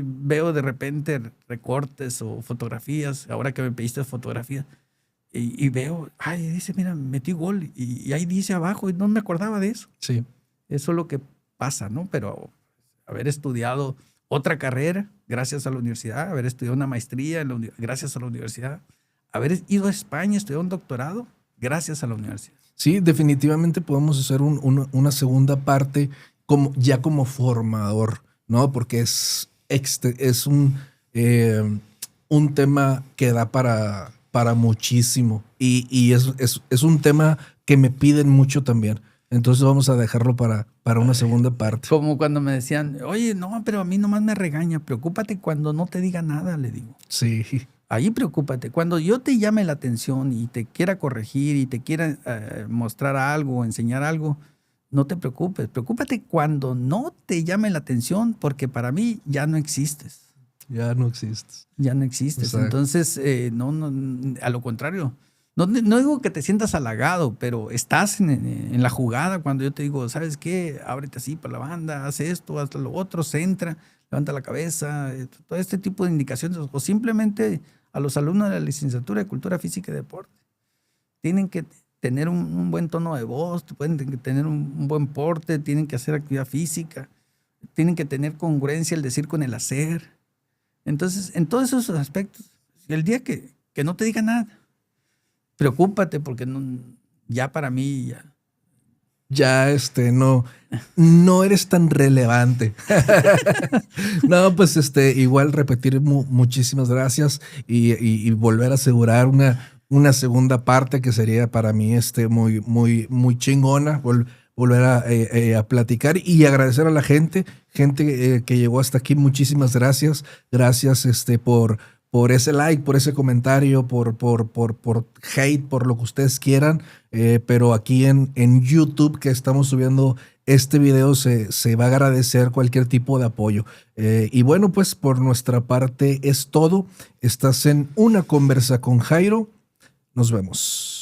Veo de repente recortes o fotografías, ahora que me pediste fotografías, y veo, dice, mira, metí gol, y ahí dice abajo, y no me acordaba de eso. Sí. Eso es lo que pasa, ¿no? Pero haber estudiado otra carrera, gracias a la universidad, haber estudiado una maestría, gracias a la universidad, haber ido a España, estudiar un doctorado, gracias a la universidad. Sí, definitivamente podemos hacer una segunda parte como formador, ¿no? Porque es un tema que da para muchísimo y es un tema que me piden mucho también. Entonces vamos a dejarlo para una segunda parte. Como cuando me decían, oye, no, pero a mí nomás me regaña. Preocúpate cuando no te diga nada, le digo. Sí. Ahí preocúpate. Cuando yo te llame la atención y te quiera corregir y te quiera mostrar algo o enseñar algo, no te preocupes. Preocúpate cuando no te llame la atención porque para mí ya no existes. Ya no existes. Ya no existes. Exacto. Entonces, a lo contrario. No digo que te sientas halagado, pero estás en la jugada cuando yo te digo, ¿sabes qué? Ábrete así para la banda, haz esto, haz lo otro, centra, levanta la cabeza, todo este tipo de indicaciones. O simplemente a los alumnos de la licenciatura de Cultura Física y Deporte tienen que tener un buen tono de voz, pueden tener un buen porte, tienen que hacer actividad física, tienen que tener congruencia el decir con el hacer. Entonces, en todos esos aspectos, el día que no te diga nada, preocúpate porque ya para mí ya no eres tan relevante. No, pues igual repetir muchísimas gracias y volver a asegurar una segunda parte que sería para mí muy, muy, muy chingona, volver a platicar y agradecer a la gente que llegó hasta aquí. Muchísimas gracias. Gracias por ese like, por ese comentario, por hate, por lo que ustedes quieran. Pero aquí en YouTube, que estamos subiendo este video, se va a agradecer cualquier tipo de apoyo. Y bueno, pues por nuestra parte es todo. Estás en Una Conversa con Jairo. Nos vemos.